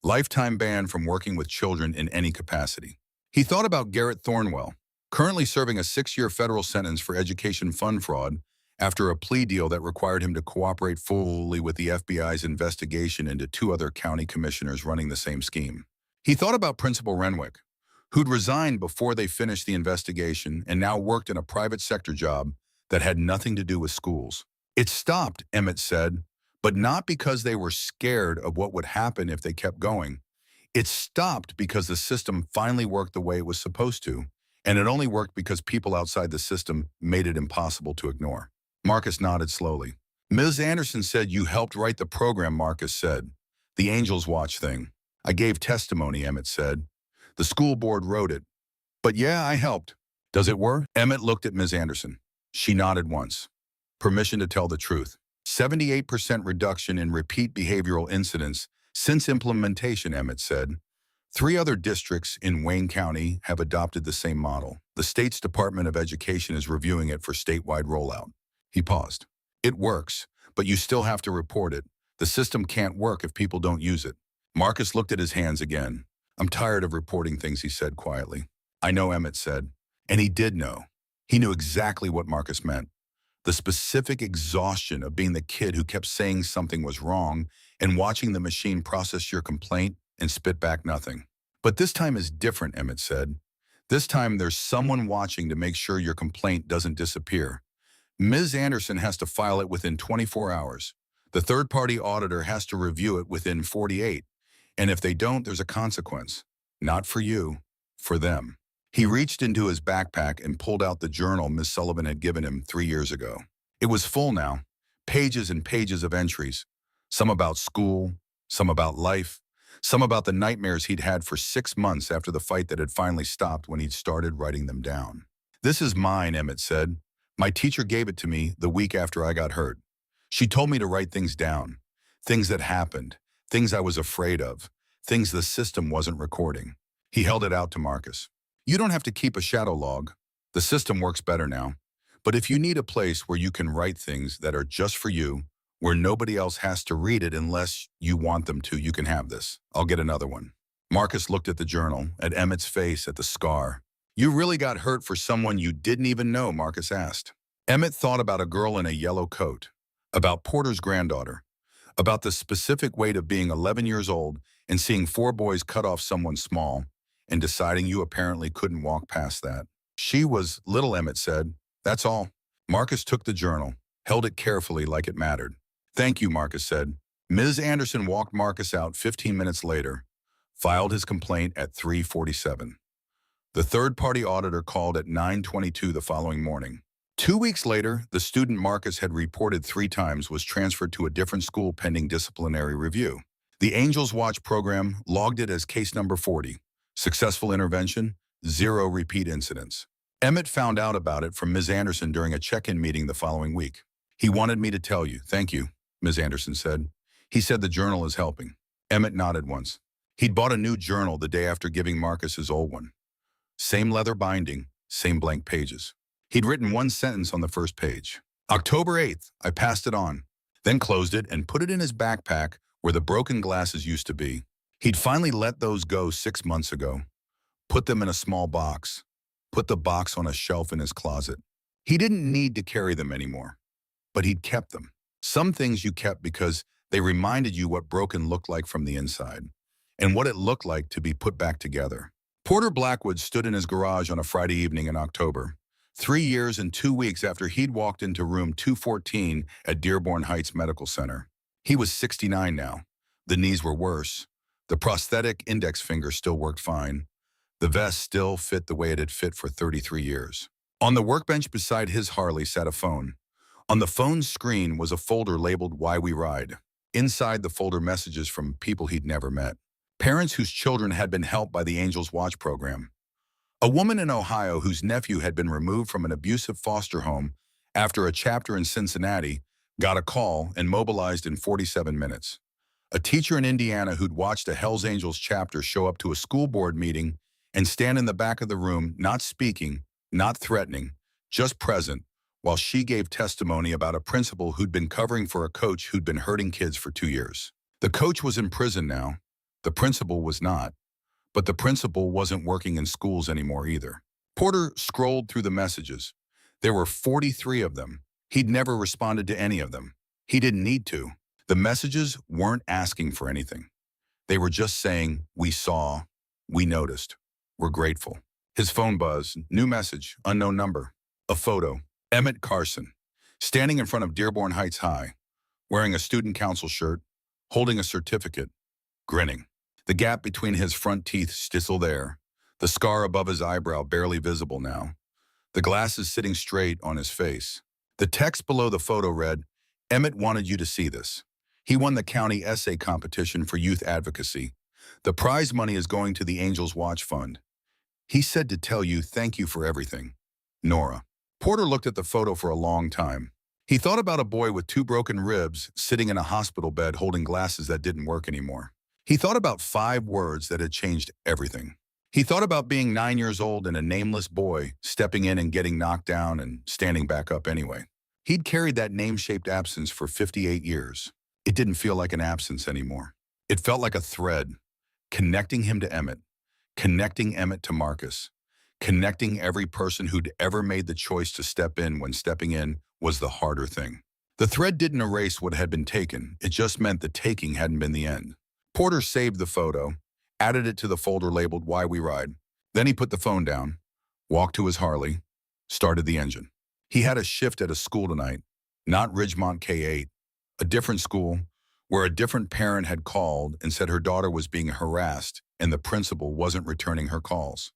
A: Lifetime ban from working with children in any capacity. He thought about Garrett Thornwell, currently serving a 6-year federal sentence for education fund fraud after a plea deal that required him to cooperate fully with the FBI's investigation into 2 other county commissioners running the same scheme. He thought about Principal Renwick, who'd resigned before they finished the investigation and now worked in a private sector job that had nothing to do with schools. It stopped, Emmett said, but not because they were scared of what would happen if they kept going. It stopped because the system finally worked the way it was supposed to, and it only worked because people outside the system made it impossible to ignore. Marcus nodded slowly. Ms. Anderson said you helped write the program, Marcus said. The Angels Watch thing. I gave testimony, Emmett said. The school board wrote it. But yeah, I helped. Does it work? Emmett looked at Ms. Anderson. She nodded once. Permission to tell the truth. 78% reduction in repeat behavioral incidents since implementation, Emmett said. 3 other districts in Wayne County have adopted the same model. The state's Department of Education is reviewing it for statewide rollout. He paused. It works, but you still have to report it. The system can't work if people don't use it. Marcus looked at his hands again. I'm tired of reporting things, he said quietly. I know, Emmett said. And he did know. He knew exactly what Marcus meant. The specific exhaustion of being the kid who kept saying something was wrong and watching the machine process your complaint and spit back nothing. But this time is different, Emmett said. This time there's someone watching to make sure your complaint doesn't disappear. Ms. Anderson has to file it within 24 hours. The third-party auditor has to review it within 48. And if they don't, there's a consequence. Not for you, for them. He reached into his backpack and pulled out the journal Miss Sullivan had given him 3 years ago. It was full now, pages and pages of entries, some about school, some about life, some about the nightmares he'd had for 6 months after the fight that had finally stopped when he'd started writing them down. This is mine, Emmett said. My teacher gave it to me the week after I got hurt. She told me to write things down, things that happened, things I was afraid of, things the system wasn't recording. He held it out to Marcus. You don't have to keep a shadow log. The system works better now. But if you need a place where you can write things that are just for you, where nobody else has to read it unless you want them to, you can have this. I'll get another one. Marcus looked at the journal, at Emmett's face, at the scar. You really got hurt for someone you didn't even know, Marcus asked. Emmett thought about a girl in a yellow coat, about Porter's granddaughter, about the specific weight of being 11 years old and seeing 4 boys cut off someone small, and deciding you apparently couldn't walk past that. She was little, Emmett said. That's all. Marcus took the journal, held it carefully like it mattered. Thank you, Marcus said. Ms. Anderson walked Marcus out 15 minutes later, filed his complaint at 3:47. The third-party auditor called at 9:22 the following morning. 2 weeks later, the student Marcus had reported 3 times was transferred to a different school pending disciplinary review. The Angels Watch program logged it as case number 40. Successful intervention, 0 repeat incidents. Emmett found out about it from Ms. Anderson during a check-in meeting the following week. He wanted me to tell you. Thank you, Ms. Anderson said. He said the journal is helping. Emmett nodded once. He'd bought a new journal the day after giving Marcus his old one. Same leather binding, same blank pages. He'd written 1 sentence on the first page. October 8th, I passed it on, then closed it and put it in his backpack where the broken glasses used to be. He'd finally let those go 6 months ago, put them in a small box, put the box on a shelf in his closet. He didn't need to carry them anymore, but he'd kept them. Some things you kept because they reminded you what broken looked like from the inside and what it looked like to be put back together. Porter Blackwood stood in his garage on a Friday evening in October, 3 years and 2 weeks after he'd walked into room 214 at Dearborn Heights Medical Center. He was 69 now. The knees were worse. The prosthetic index finger still worked fine. The vest still fit the way it had fit for 33 years. On the workbench beside his Harley sat a phone. On the phone's screen was a folder labeled Why We Ride. Inside the folder, messages from people he'd never met. Parents whose children had been helped by the Angels Watch program. A woman in Ohio whose nephew had been removed from an abusive foster home after a chapter in Cincinnati got a call and mobilized in 47 minutes. A teacher in Indiana who'd watched a Hells Angels chapter show up to a school board meeting and stand in the back of the room, not speaking, not threatening, just present, while she gave testimony about a principal who'd been covering for a coach who'd been hurting kids for 2 years. The coach was in prison now. The principal was not. But the principal wasn't working in schools anymore either. Porter scrolled through the messages. There were 43 of them. He'd never responded to any of them. He didn't need to. The messages weren't asking for anything. They were just saying, we saw, we noticed, we're grateful. His phone buzzed, new message, unknown number, a photo, Emmett Carson, Standing in front of Dearborn Heights High, wearing a student council shirt, holding a certificate, grinning. The gap between his front teeth still there, the scar above his eyebrow barely visible now, the glasses sitting straight on his face. The text below the photo read, "Emmett wanted you to see this. He won the county essay competition for youth advocacy. The prize money is going to the Angels Watch Fund. He said to tell you thank you for everything. Nora." Porter looked at the photo for a long time. He thought about a boy with 2 broken ribs sitting in a hospital bed holding glasses that didn't work anymore. He thought about 5 words that had changed everything. He thought about being 9 years old and a nameless boy stepping in and getting knocked down and standing back up anyway. He'd carried that name-shaped absence for 58 years. It didn't feel like an absence anymore. It felt like a thread, connecting him to Emmett, connecting Emmett to Marcus, connecting every person who'd ever made the choice to step in when stepping in was the harder thing. The thread didn't erase what had been taken. It just meant the taking hadn't been the end. Porter saved the photo, added it to the folder labeled "Why We Ride." Then he put the phone down, walked to his Harley, started the engine. He had a shift at a school tonight, not Ridgemont K-8, a different school where a different parent had called and said her daughter was being harassed and the principal wasn't returning her calls.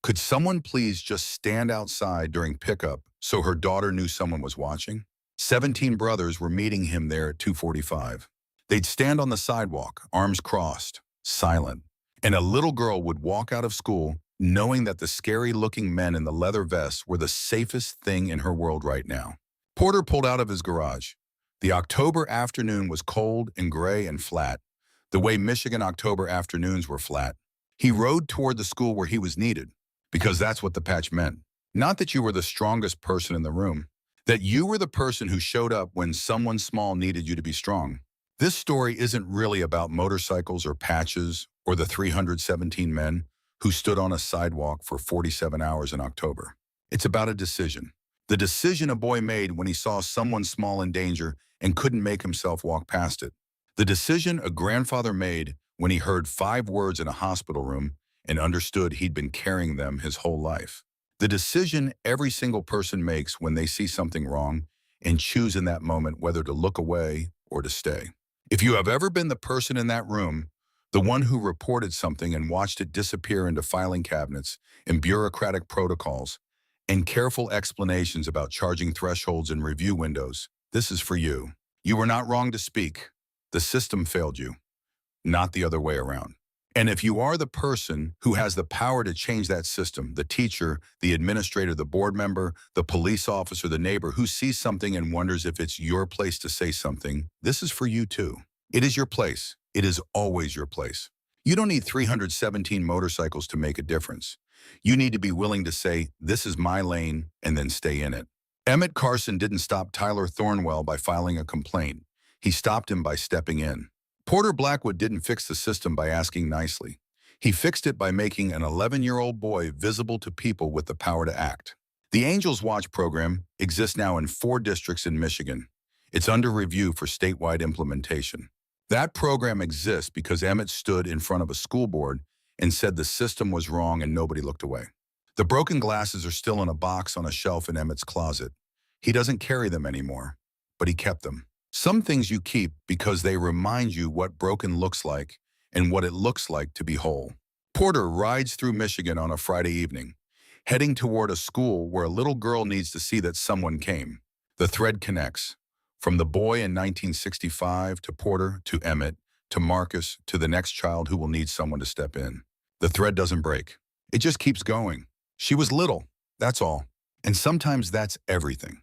A: Could someone please just stand outside during pickup so her daughter knew someone was watching? 17 brothers were meeting him there at 2:45. They'd stand on the sidewalk, arms crossed, silent, and a little girl would walk out of school knowing that the scary-looking men in the leather vests were the safest thing in her world right now. Porter pulled out of his garage. The October afternoon was cold and gray and flat, the way Michigan October afternoons were flat. He rode toward the school where he was needed, because that's what the patch meant. Not that you were the strongest person in the room, that you were the person who showed up when someone small needed you to be strong. This story isn't really about motorcycles or patches or the 317 men who stood on a sidewalk for 47 hours in October. It's about a decision. The decision a boy made when he saw someone small in danger and couldn't make himself walk past it. The decision a grandfather made when he heard 5 words in a hospital room and understood he'd been carrying them his whole life. The decision every single person makes when they see something wrong and choose in that moment whether to look away or to stay. If you have ever been the person in that room, the one who reported something and watched it disappear into filing cabinets and bureaucratic protocols and careful explanations about charging thresholds and review windows, this is for you. You were not wrong to speak. The system failed you, not the other way around. And if you are the person who has the power to change that system, the teacher, the administrator, the board member, the police officer, the neighbor who sees something and wonders if it's your place to say something, this is for you too. It is your place. It is always your place. You don't need 317 motorcycles to make a difference. You need to be willing to say, this is my lane, and then stay in it. Emmett Carson didn't stop Tyler Thornwell by filing a complaint. He stopped him by stepping in. Porter Blackwood didn't fix the system by asking nicely. He fixed it by making an 11-year-old boy visible to people with the power to act. The Angels Watch program exists now in 4 districts in Michigan. It's under review for statewide implementation. That program exists because Emmett stood in front of a school board and said the system was wrong and nobody looked away. The broken glasses are still in a box on a shelf in Emmett's closet. He doesn't carry them anymore, but he kept them. Some things you keep because they remind you what broken looks like and what it looks like to be whole. Porter rides through Michigan on a Friday evening, heading toward a school where a little girl needs to see that someone came. The thread connects. From the boy in 1965 to Porter to Emmett to Marcus to the next child who will need someone to step in. The thread doesn't break. It just keeps going. She was little, that's all. And sometimes that's everything.